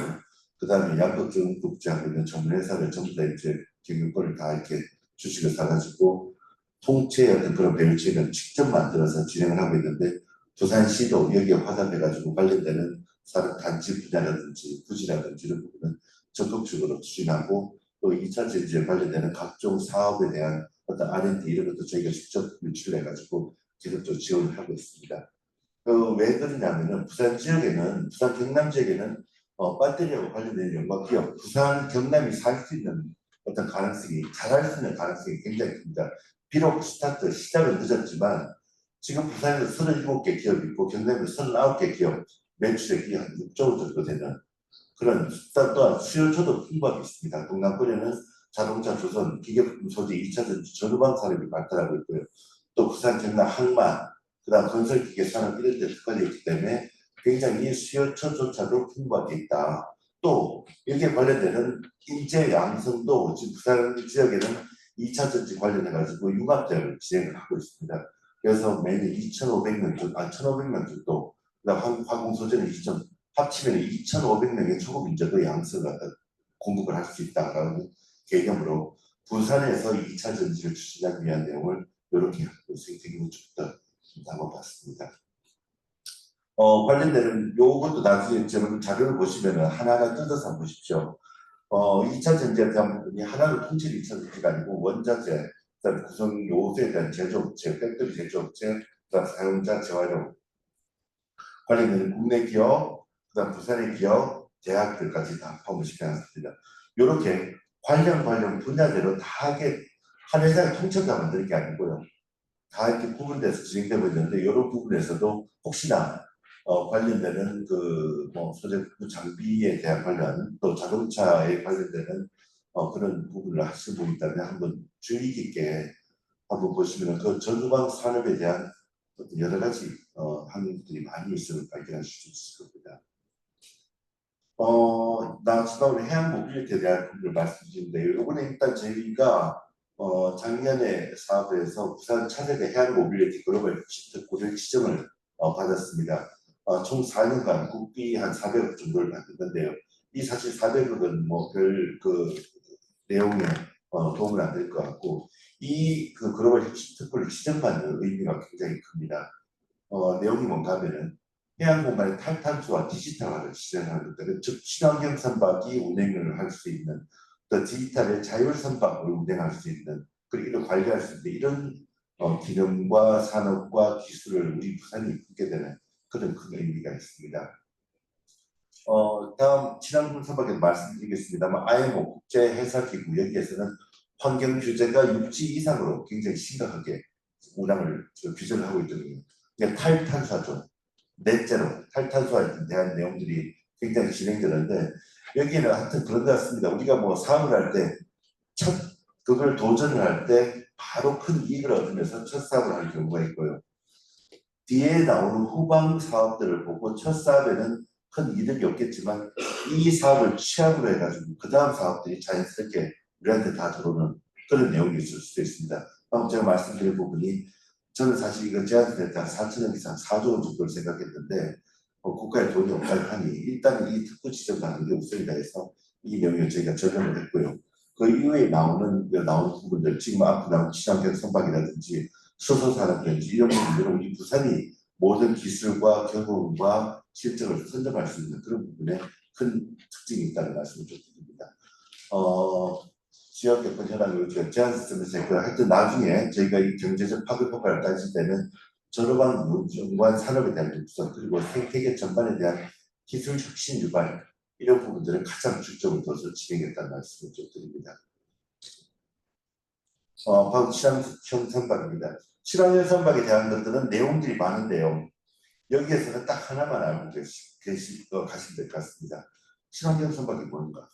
그 다음에 양극 국제하고 있는 전문 회사를 전부 다 이제 경영권을 다 이렇게 주식을 사가지고 통째의 어떤 그런 밸류체인을 직접 만들어서 진행을 하고 있는데 부산시도 여기에 화답해가지고 관련되는 사업 단지 분야라든지 부지라든지 이런 부분은 적극적으로 추진하고 또 2차 전지에 관련되는 각종 사업에 대한 어떤 R&D 이런 것도 저희가 직접 유치를 해가지고 계속적으로 지원을 하고 있습니다. 왜 그러냐면은 부산 지역에는 부산 경남 지역에는 배터리하고 관련된 연관 기업 부산 경남이 살 수 있는 어떤 가능성이 잘할 수 있는 가능성이 굉장히 큽니다. 비록 시작은 늦었지만 지금 부산에서 37개 기업이 있고 경남에 39개 기업 매출액이 한 6조 정도 되는 그런 또한 수요처도 풍부하게 있습니다. 동남권에는 자동차 조선 기계부품 소재 2차 전지 전후방 산업이 발달하고 있고요. 또 부산 경남 항만 그다음 건설기계 산업 이런 데 특화되어 있기 때문에 굉장히 수요처조차도 풍부하게 있다. 또 여기에 관련되는 인재 양성도 지금 부산 지역에는 2차 전지 관련해 가지고 융합대학을 진행을 하고 있습니다. 그래서 매년 2,500명 정도, 1,500명 정도, 그다음 화공 소재는 2점 합치면 2,500명의 초급 인재도 양성을 공급을 할 수 있다라는 개념으로 부산에서 2차 전지를 추진하기 위한 내용을 이렇게 되게 좋다 담아봤습니다. 관련되는 요것도 나중에 저는 자료를 보시면은 하나하나 뜯어서 한번 보십시오. 2차 전지에 대한 부분이 하나로 통째로 2차 전지가 아니고 원자재, 그다음 구성 요소에 대한 제조업체, 배터리 제조업체, 그다음 사용자 재활용 관련되는 국내 기업, 그다음 부산의 기업, 대학들까지 다 포함을 시켜놨습니다. 이렇게 관련 분야대로 다 하게 한 회사를 통째로 다 만드는 게 아니고요. 다 이렇게 구분돼서 진행되고 있는데 이런 부분에서도 혹시나 관련되는 그뭐 소재 장비에 대한 관련 또 자동차에 관련되는 그런 부분을 하시는 분이 있다면 한번 주의 깊게 한번 보시면 그 전후방 산업에 대한 어떤 여러 가지 항목들이 많이 있음을 발견하실 수 있을 겁니다. 마지막으로 해양 모빌리티에 대한 부분을 말씀드리는데요. 이번에 일단 저희가 작년에 사업에서 부산 차세대 해양 모빌리티 글로벌 시트 고객 지정을 받았습니다. 총 4년간 국비 한 400억 정도를 받은 건데요. 이 사실 400억은 뭐 별 그 내용에 도움은 안 될 것 같고 이 그 글로벌 핵심 특구를 지정받는 의미가 굉장히 큽니다. 내용이 뭔가 하면은 해양 공간의 탈탄소와 디지털화를 실현하는 것들은 즉 친환경 선박이 운행을 할 수 있는 또 디지털의 자율 선박을 운행할 수 있는 그리고 이를 관리할 수 있는 이런 기능과 산업과 기술을 우리 부산이 갖게 되는 그런 큰 의미가 있습니다. 다음 친환경 선박에서 말씀드리겠습니다만 IMO 국제해사기구 여기에서는 환경 규제가 육지 이상으로 굉장히 심각하게 운항을 규제를 하고 있거든요. 탈탄소죠. 넷제로 탈탄소에 대한 내용들이 굉장히 진행되는데 여기는 하여튼 그런 것 같습니다. 우리가 뭐 사업을 할 때 첫 그걸 도전을 할 때 바로 큰 이익을 얻으면서 첫 사업을 할 경우가 있고요. 뒤에 나오는 후방 사업들을 보고 첫 사업에는 큰 이득이 없겠지만 이 사업을 취합으로 해가지고 그 다음 사업들이 자연스럽게 우리한테 다 들어오는 그런 내용이 있을 수도 있습니다. 방금 제가 말씀드린 부분이 저는 사실 이거 제한될 때 4천억 이상 4조 원 정도를 생각했는데 국가에 돈이 없다 하니 일단 이 특구 지정하는 게 우선이다 해서 이 내용을 저희가 적용을 했고요. 그 이후에 나오는 부분들 지금 앞으로 나온 친환경 선박이라든지 수소산업이라든지 이런 부분들은 우리 부산이 모든 기술과 경험과 실적을 선점할 수 있는 그런 부분에 큰 특징이 있다는 말씀을 좀 드립니다. 지역 개발 현황을 제안했으면서 하여튼 나중에 저희가 이 경제적 파급 효과를 따질 때는 저로방 연구한 산업에 대한 육성 그리고 생태계 전반에 대한 기술 혁신 유발 이런 부분들을 가장 중점을 둬서 진행했다는 말씀을 좀 드립니다. 바로 친환경 선박입니다. 친환경 선박에 대한 것들은 내용들이 많은데요. 여기에서는 딱 하나만 알고 가시면 될 것 같습니다. 친환경 선박이 뭔가?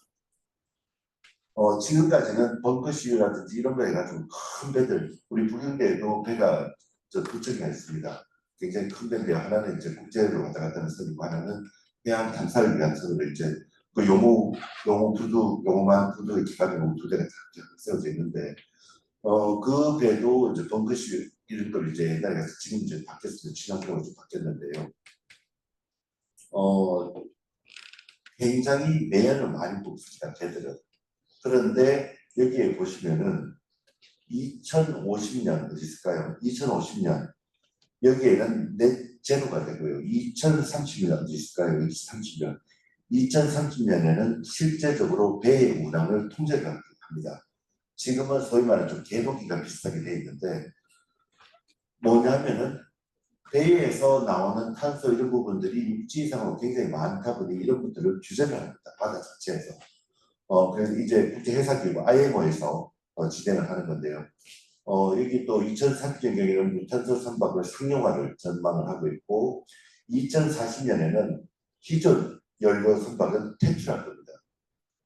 지금까지는 벙커시유라든지 이런 거 해가지고 큰 배들, 우리 북경대에도 배가 두 척이나 있습니다. 굉장히 큰 배인데 하나는 이제 국제로 왔다 갔다 하는 선이고 하나는 해양 탐사를 위한 선으로 이제 그 요모만 부두 이렇게 가지고 두 대가 세워져 있는데 그 배도 이제 벙커시유 이런 걸 이제 옛날에 지금 이제 바뀌었습니다. 친환경으로 좀 바뀌었는데요. 굉장히 매연을 많이 뽑습니다. 배들은. 그런데 여기에 보시면은 2050년 어디 있을까요? 2050년 여기에는 넷 제로가 되고요. 2030년 어디 있을까요? 2030년 2030년에는 실제적으로 배의 운항을 통제를 합니다. 지금은 소위 말하는 좀 궤도기가 비슷하게 되어 있는데 뭐냐면은 배에서 나오는 탄소 이런 부분들이 육지 이상으로 굉장히 많다 보니 이런 것들을 규제를 합니다. 바다 자체에서. 그래서 이제 국제해사기구 IMO에서 진행을 하는 건데요. 여기 또 2030년경에는 무탄소 선박을 상용화를 전망을 하고 있고 2040년에는 기존 연료 선박은 퇴출할 겁니다.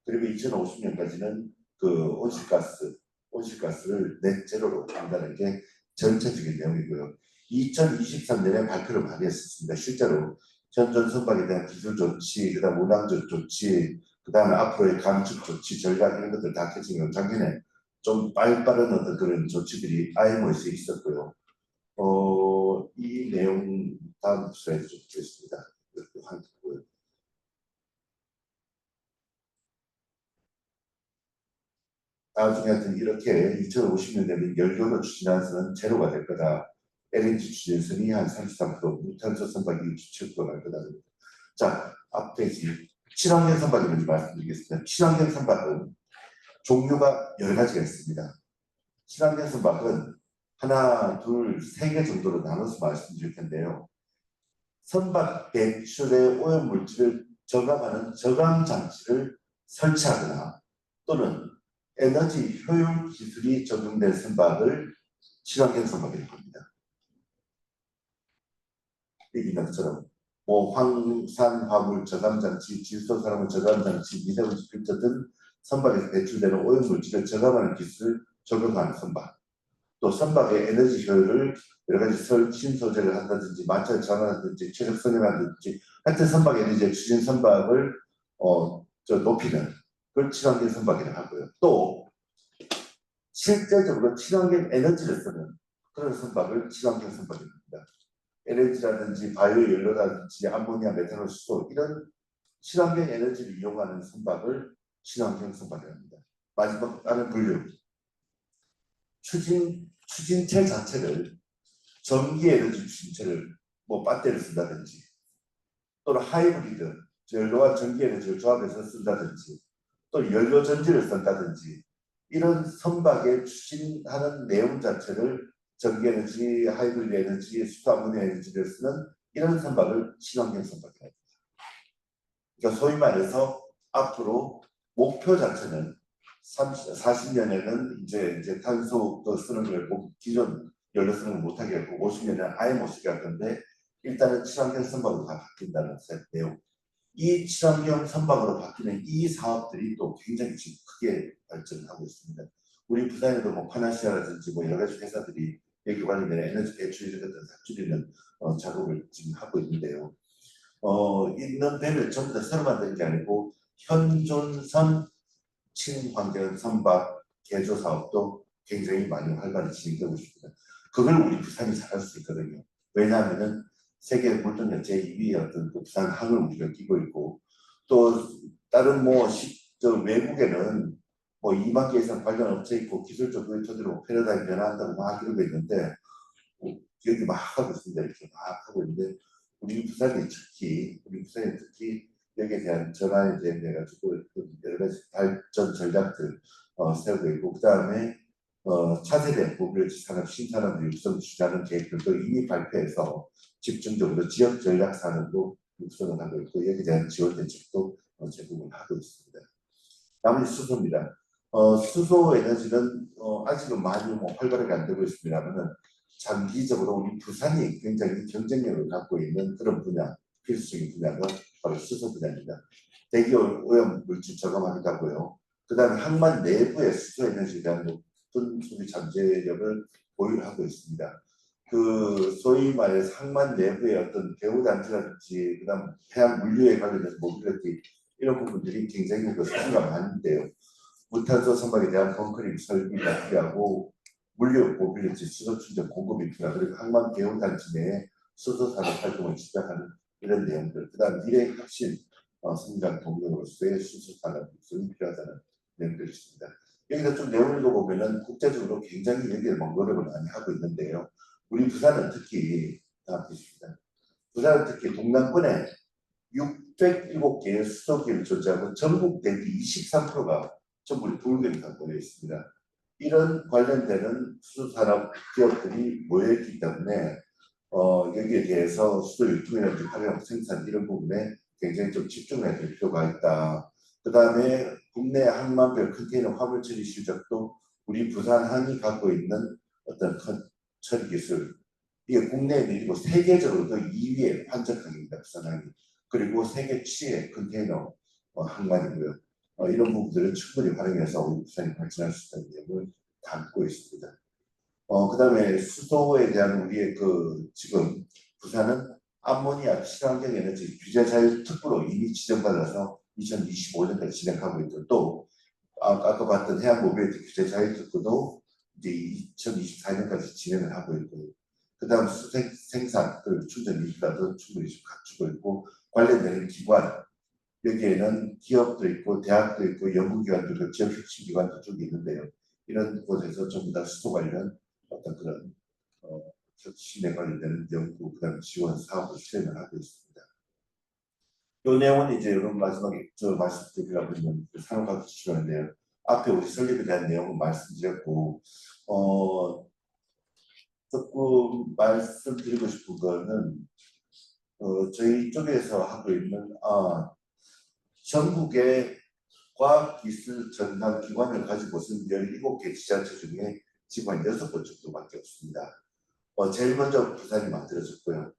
그리고 2050년까지는 그 온실가스를 넷 제로로 한다는 게 전체적인 내용이고요. 2023년에 발표를 많이 했었습니다. 실제로 현존 선박에 대한 기술 조치, 그다음 운항 조치, 그다음에 앞으로의 감축 조치, 절감 이런 것들 다 켜지면 작년에 좀 빠른 어떤 그런 조치들이 IMO에서 있었고요. 이 내용 다음 슬라이드 좀 보겠습니다. 나중에 하여튼 이렇게 2050년 되면 연료로 추진해서는 제로가 될 거다. LNG 추진선이 한 33%, 무탄소 선박이 67%가 갈 거다. 자, 앞에 친환경 선박이 뭔지 말씀드리겠습니다. 친환경 선박은 종류가 여러 가지가 있습니다. 친환경 선박은 하나, 둘, 세 개 정도로 나눠서 말씀드릴 텐데요. 선박 배출의 오염물질을 저감하는 저감 장치를 설치하거나 또는 에너지 효율 기술이 적용된 선박을 친환경 선박이라고 합니다. 여기 있는 것처럼 뭐 황산 화물 저감 장치, 질소산화물 저감 장치, 미세먼지 필터 등 선박에서 배출되는 오염물질을 저감하는 기술을 적용하는 선박. 또 선박의 에너지 효율을 여러 가지 신소재를 한다든지 마찰 전환하든지 최적 선행하든지 하여튼 선박 에너지의 추진 선박을 높이는 그걸 친환경 선박이라고 하고요. 또 실제적으로 친환경 에너지를 쓰는 그런 선박을 친환경 선박입니다. LNG라든지 바이오 연료라든지 암모니아, 메탄올, 수소 이런 친환경 에너지를 이용하는 선박을 친환경 선박이라고 합니다. 마지막 다른 분류. 추진체 자체를 전기 에너지 추진체를 뭐 배터리를 쓴다든지 또는 하이브리드 연료와 전기 에너지를 조합해서 쓴다든지 또 연료 전지를 쓴다든지 이런 선박에 추진하는 내용 자체를 전기 에너지, 하이브리드 에너지, 수소 암모니아 에너지를 쓰는 이런 선박을 친환경 선박이라고 합니다. 그러니까 소위 말해서 앞으로 목표 자체는 40년에는 이제 탄소도 쓰는 걸 기존 연료 쓰는 걸 못하게 하고 50년에는 아예 못 쓰게 할 건데 일단은 친환경 선박으로 다 바뀐다는 내용. 이 친환경 선박으로 바뀌는 이 사업들이 또 굉장히 지금 크게 발전하고 있습니다. 우리 부산에도 뭐 파나시아라든지 뭐 여러 가지 회사들이 여기 관련된 에너지 배출 같은 삽질이는 작업을 지금 하고 있는데요. 있는 배를 전부 다 새로 만드는 게 아니고 현존선 친환경 선박 개조 사업도 굉장히 많이 활발히 진행되고 있습니다. 그걸 우리 부산이 잘할 수 있거든요. 왜냐하면은 세계 물동력 제2위의 어떤 그 부산 항을 우리가 끼고 있고 또 다른 외국에는 뭐 2만 개 이상 관련 업체 있고 기술적 의토대로 패러다임 변화한다고 막 이러고 있는데 여기 막 하고 있습니다. 이렇게 막 하고 있는데 우리 부산이 특히 여기에 대한 전환에 대해 가지고 여러 가지 발전 전략들 세우고 있고 그 다음에 차세대 모빌리티 산업 신산업을 육성 추진하는 계획들도 이미 발표해서 집중적으로 지역 전략 산업도 육성을 하고 있고 여기에 대한 지원 대책도 제공을 하고 있습니다. 나머지 수소입니다. 수소 에너지는 아직은 많이 활발하게 안 되고 있습니다만은 장기적으로 우리 부산이 굉장히 경쟁력을 갖고 있는 그런 분야, 필수적인 분야가 바로 수소 분야입니다. 대기 오염 물질 저감하기도 하고요. 그 다음에 항만 내부의 수소 에너지에 대한 높은 소비 잠재력을 보유하고 있습니다. 그 소위 말해서 항만 내부의 어떤 배후 단지라든지 그다음 해양 물류에 관련된 모빌리티 이런 부분들이 굉장히 수요가 많은데요. 무탄소 선박에 대한 벙커링 설비가 필요하고 물류 모빌리티 수소 충전 공급이 필요하고 그리고 항만 배후 단지 내에 수소 산업 활동을 시작하는 이런 내용들. 그다음 미래 혁신 성장 동력으로서의 수소 산업 육성이 필요하다는 내용들이 있습니다. 여기서 좀 내용을 읽어보면은 국제적으로 굉장히 여기에 노력을 많이 하고 있는데요. 우리 부산은 특히 부산은 특히 동남권에 607개의 수소기를 존재하고 전국 대비 23%가 전부 불경이가 모여 있습니다. 이런 관련되는 수소산업 기업들이 모여있기 때문에 여기에 대해서 수소 유통이라든지 활용 생산 이런 부분에 굉장히 좀 집중해야 될 필요가 있다. 그 다음에 국내 항만별 컨테이너 화물 처리 실적도 우리 부산항이 갖고 있는 어떤 처리 기술 이게 국내에 그리고 세계적으로도 2위의 환적항입니다. 부산항이. 그리고 세계 최의 컨테이너 항만이고요. 이런 부분들을 충분히 활용해서 우리 부산이 발전할 수 있다는 내용을 담고 있습니다. 그 다음에 수소에 대한 우리의 지금 부산은 암모니아 친환경 에너지 규제 자율 특구로 이미 지정받아서 2025년까지 진행하고 있고 또 아까 봤던 해양 모빌리티 규제 자율 특구도 이제 2024년까지 진행을 하고 있고 그 다음 생산 그리고 충전 인프라도 충분히 좀 갖추고 있고 관련되는 기관 여기에는 기업도 있고 대학도 있고 연구기관도 있고 지역 혁신 기관도 쭉 있는데요. 이런 곳에서 전부 다 수소 관련 어떤 그런 혁신에 관련되는 연구 그다음 지원 사업을 수행을 하고 있습니다. 이 내용은 이제 여러분 마지막에 말씀드리려고 했는 산업과학 기술인데요. 앞에 우리 설립에 대한 내용은 말씀드렸고 조금 말씀드리고 싶은 거는 저희 쪽에서 하고 있는 전국의 과학기술 전담 기관을 가지고 있는 17개 지자체 중에 지금 한 6곳 정도밖에 없습니다. 제일 먼저 부산이 만들어졌고요.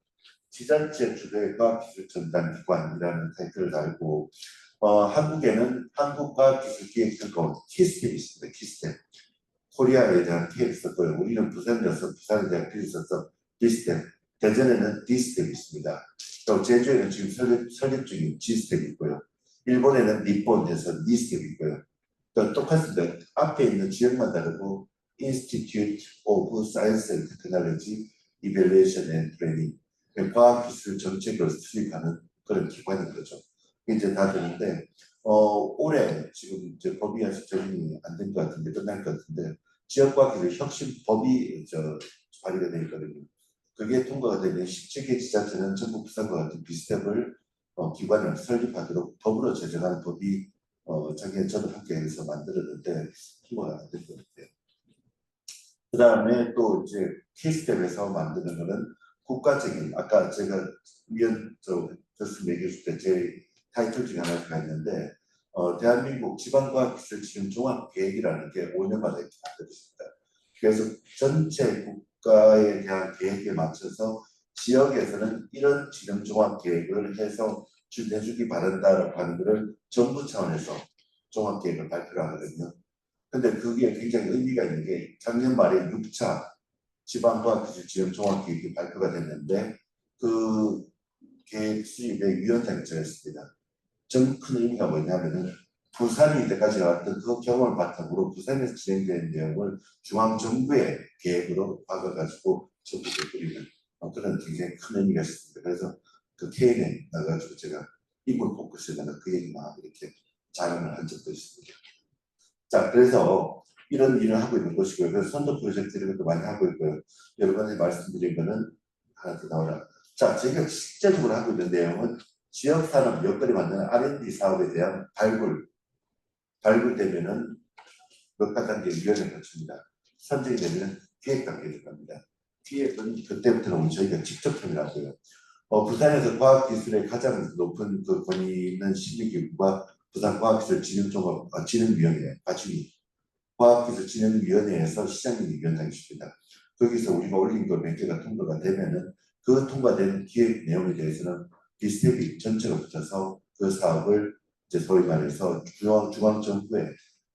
지자체 주도의 과학기술 전담 기관이라는 타이틀을 달고 한국에는 한국과학기술기획특권 키스텝이 있습니다. 키스텝. 코리아에 대한 계획이 있었고요. 우리는 부산이어서 부산에 대한 계획이 있어서 D스텝, 대전에는 D스텝이 있습니다. 또 제주에는 지금 설립 중인 G스텝이 있고요. 일본에는 니폰에서 D스텝이 있고요. 또 똑같습니다. 앞에 있는 지역만 다르고 Institute of Science and Technology Evaluation and Training, 과학기술 정책을 수립하는 그런 기관인 거죠. 이제 다 되는데 올해 지금 이제 법이 아직 적용이 안 된 것 같은데 끝날 것 같은데 지역과학기술 혁신법이 발의가 되어 있거든요. 그게 통과가 되면 17개 지자체는 전국 부산과 같은 비스텝을 기관을 설립하도록 법으로 제정하는 법이 작년에 저도 함께 해서 만들었는데 통과가 안 된 것 같아요. 그 다음에 또 이제 K스텝에서 만드는 거는 국가적인, 아까 제가 위원 교수님 얘기해 줄 때 제 타이틀 중에 하나가 있는데 대한민국 지방과학기술 지원 종합계획이라는 게 5년마다 이렇게 만들어집니다. 그래서 전체 국가에 대한 계획에 맞춰서 지역에서는 이런 지정 종합계획을 해서 해주기 바란다라고 하는 것을 정부 차원에서 종합계획을 발표하거든요. 근데 그게 굉장히 의미가 있는 게 작년 말에 6차 지방과학기술 지원 종합계획이 발표가 됐는데 그 계획 수립의 위원장이 저였습니다. 전 큰 의미가 뭐냐면은 부산이 이때까지 나왔던 그 경험을 바탕으로 부산에서 진행된 내용을 중앙정부의 계획으로 박아가지고 전국에 뿌리는 그런 굉장히 큰 의미가 있습니다. 그래서 그 K에 나가지고 제가 인물 포커스에다가 그 얘기 막 이렇게 자랑을 한 적도 있습니다. 자, 그래서 이런 일을 하고 있는 것이고요. 그래서 선도 프로젝트를 많이 하고 있고요. 여러분이 말씀드린 거는 하나 더 나오라. 자, 제가 실제적으로 하고 있는 내용은 지역산업 여건이 만드는 R&D 사업에 대한 발굴되면은 몇 단계 위원회를 거칩니다. 선정이 되면 기획 단계에 들어갑니다. 기획은 그때부터는 저희가 직접 참여하고요. 부산에서 과학기술의 가장 높은 그 권위 있는 심의기구가 부산과학기술진흥위원회, 과중이 과학기술진흥위원회에서 시장님이 위원장이십니다. 거기서 우리가 올린 거 몇 개가 통과가 되면은 그 통과된 기획 내용에 대해서는 비스텝이 전체가 붙어서 그 사업을 이제 소위 말해서 중앙정부에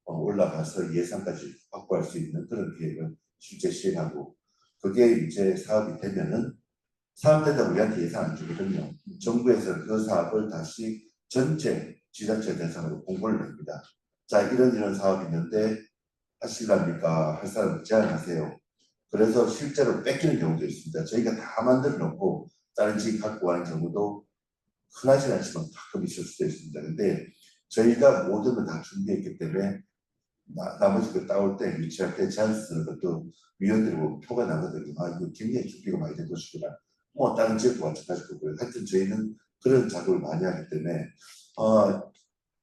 올라가서 예산까지 확보할 수 있는 그런 계획을 실제 시행하고 그게 이제 사업이 되면은 사업된다고 우리한테 예산 안 주거든요. 정부에서 그 사업을 다시 전체 지자체 대상으로 공고를 냅니다. 자, 이런 사업이 있는데 하실랍니까? 할 사람 제안하세요. 그래서 실제로 뺏기는 경우도 있습니다. 저희가 다 만들어 놓고 다른 지역 갖고 가는 경우도 흔하지 않지만 가끔 있을 수도 있습니다. 근데 저희가 모든 걸 다 준비했기 때문에 나머지 거 따올 때 유치할 때 제안 쓰는 것도 위원들이 보면 표가 나거든요. 아, 이거 굉장히 준비가 많이 된 것이구나. 뭐 다른 지역도 마찬가지일 거고요. 하여튼 저희는 그런 작업을 많이 하기 때문에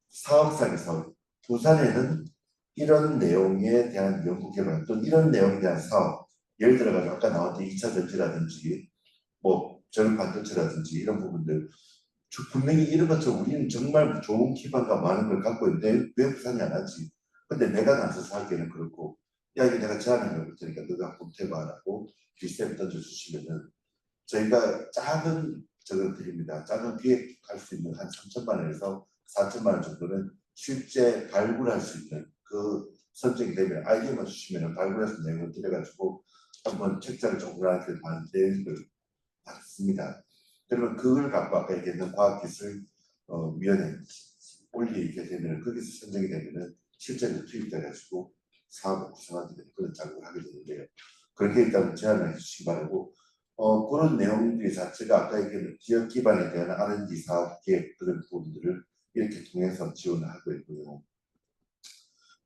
사업상에서 부산에는 이런 내용에 대한 연구 개발 또는 이런 내용에 대한 사업 예를 들어서 아까 나왔던 2차 전지라든지 뭐 저런 반도체라든지 이런 부분들 분명히 이런 것처럼 우리는 정말 좋은 기반과 많은 걸 갖고 있는데 왜 부산이 안 하지? 근데 내가 나서서 하기에는 그렇고 야 이거 내가 제안을 해볼 테니까 너가 검토해봐라고 비스텝 던져주시면은 저희가 작은 저걸 드립니다. 작은 기획할 수 있는 한 3천만 원에서 4천만 원 정도는 실제 발굴할 수 있는 그 선정이 되면 아이디어만 주시면 발굴할 수 있는 내용을 드려가지고 한번 책자를 조그맣게 만드는 걸 받습니다. 그러면 그걸 갖고 아까 얘기했던 과학기술 위원회 올리게 되면 거기서 선정이 되면은 실제로 투입돼가지고 사업을 구성하게 되는 그런 작업을 하게 되는데요. 그렇게 일단 제안을 해주시기 바라고 그런 내용들 자체가 아까 얘기한 지역 기반에 대한 R&D 사업 계획 그런 부분들을 이렇게 통해서 지원을 하고 있고요.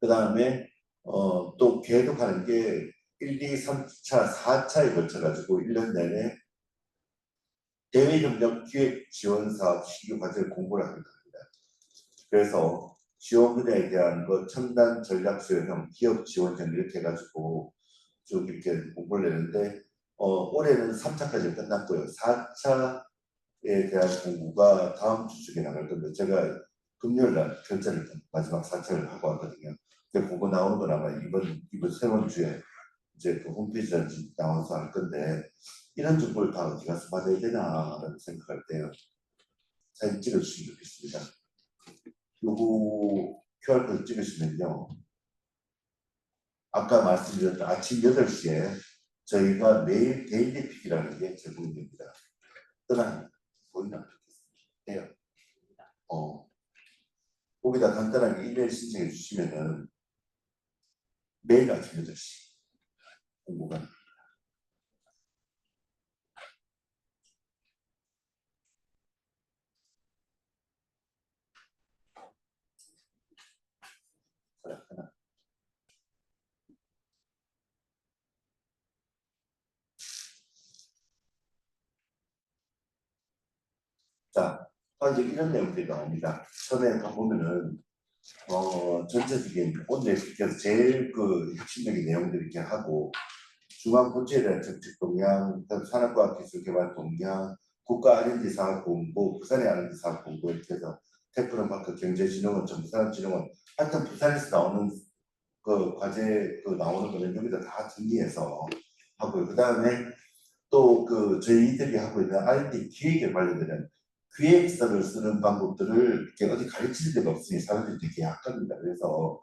그 다음에 또 계속하는 게 1, 2, 3차, 4차에 걸쳐가지고 1년 내내 대외협력 기획 지원 사업 시기 과제를 공부를 하게 됩니다. 그래서 지원 분야에 대한 거 첨단 전략 수요형 기업 지원형 이렇게 해가지고 쭉 이렇게 공부를 내는데 올해는 3차까지 끝났고요. 4차에 대한 공부가 다음 주 중에 나갈 건데 제가 금요일 날 결제를 마지막 4차를 하고 왔거든요. 그 공부 나오는 건 아마 이번 세 번 주에 이제 그 홈페이지에 나와서 할 건데 이런 정보를 다 어디 가서 받아야 되나라는 생각할 때요. 사진 찍어주시면 좋겠습니다. 요거 QR코드 찍으시면요. 아까 말씀드렸던 아침 8시에 저희가 매일 데일리 픽이라는 게 제공됩니다. 떠난 보이나 돼요. 거기다 간단하게 이메일 신청해 주시면은 매일 아침 8시 공고가 자, 이제 이런 내용들이 나옵니다. 처음에 가보면은 전체적인 오늘 픽에서 제일 그 핵심적인 내용들을 이렇게 하고 중앙 본체에 대한 정책 동향, 산업과학기술 개발 동향, 국가 R&D 사업 공고, 부산의 R&D 사업 공고 이렇게 해서 테크노파크 경제진흥원, 정부산업진흥원 하여튼 부산에서 나오는 그 과제 그 나오는 거는 여기다 다 정리해서 하고요. 그 다음에 또 그 저희들이 하고 있는 R&D 기획에 관련된 기획서를 쓰는 방법들을 이렇게 어디 가르칠 데가 없으니 사람들이 되게 약합니다. 그래서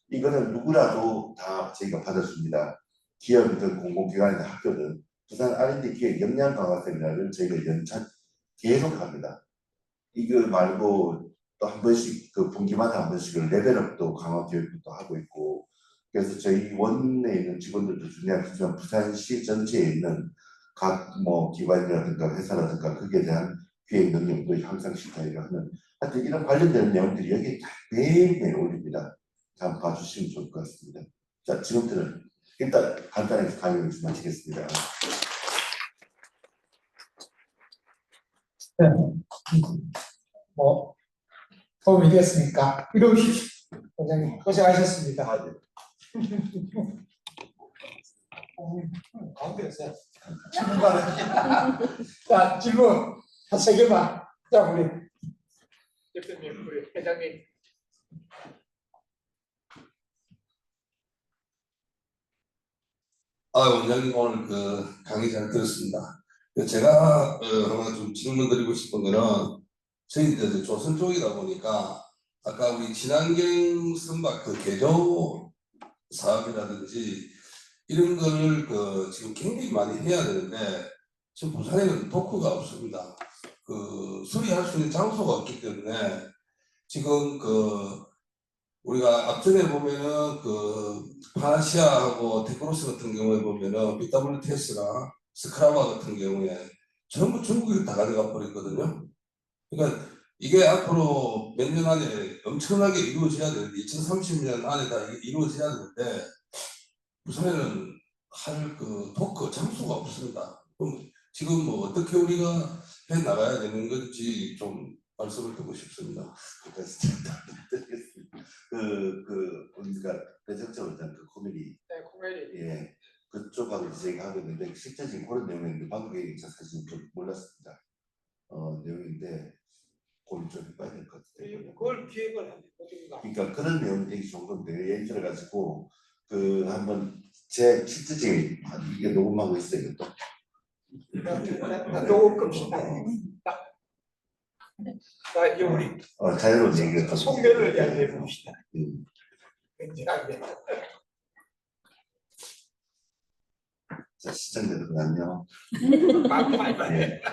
이거는 누구라도 다 저희가 받아줍니다. 기업이든 공공기관이든 학교든 부산 R&D 기획 역량 강화 세미나를 저희가 연차 계속 합니다. 이거 말고 또 한 번씩 그 분기마다 한 번씩은 레벨업도 강화 교육도 하고 있고 그래서 저희 원내에 있는 직원들도 중요하지만 부산시 전체에 있는 각 뭐 기관이라든가 회사라든가 거기에 대한 기획 능력도 향상 시켜야 하는 하여튼 이런 관련된 내용들이 여기에 다 매일매일 올립니다. 한번 봐주시면 좋을 것 같습니다. 자, 지금부터는 일단 간단하게 강의를 좀 마치겠습니다. 네. 뭐 도움이 됐습니까? 이러시 원장님 고생하셨습니다. 아, 네. 가운데서 자 질문 한 3개만. 자 우리 대표님, 우리 회장님. 원장님 오늘 그 강의 잘 들었습니다. 제가 하나 좀 질문 드리고 싶은 거는 저희 이제 조선 쪽이다 보니까 아까 우리 친환경 선박 그 개조 사업이라든지 이런 걸 그 지금 굉장히 많이 해야 되는데 지금 부산에는 도크가 없습니다. 그 수리할 수 있는 장소가 없기 때문에 지금 그 우리가 앞전에 보면은 그 파나시아하고 테크노스 같은 경우에 보면은 BWTS나 스크라바 같은 경우에 전부 중국이 다 가져가 버렸거든요. 그러니까 이게 앞으로 몇 년 안에 엄청나게 이루어져야 되는데 2030년 안에 다 이루어져야 되는데 부산에는 할 그 도크 장소가 없습니다. 그럼 지금 뭐 어떻게 우리가 해 나가야 되는 건지 좀 말씀을 듣고 싶습니다. 우리가 배석적으로 그 코미디 네, 코미디. 예 그쪽하고 이제 저희가 하고 있는데 실제적인 그런 내용인데 방금 얘기 사실 좀 몰랐습니다. 내용인데 그걸 좀 해봐야 될 것 같아요. 그걸 기획을 하는 거든가. 그러니까 그런 내용이 되게 좋은 건데 예를 들어 가지고 그 한번 제 실제적인 이게 녹음하고 있어요 이것도. 나 녹음급시다. 자 이제 우리 자유로운 얘기를 송별을 이야기해 봅시다. 굉장하게. 자 시청자들 안녕. 아, 예.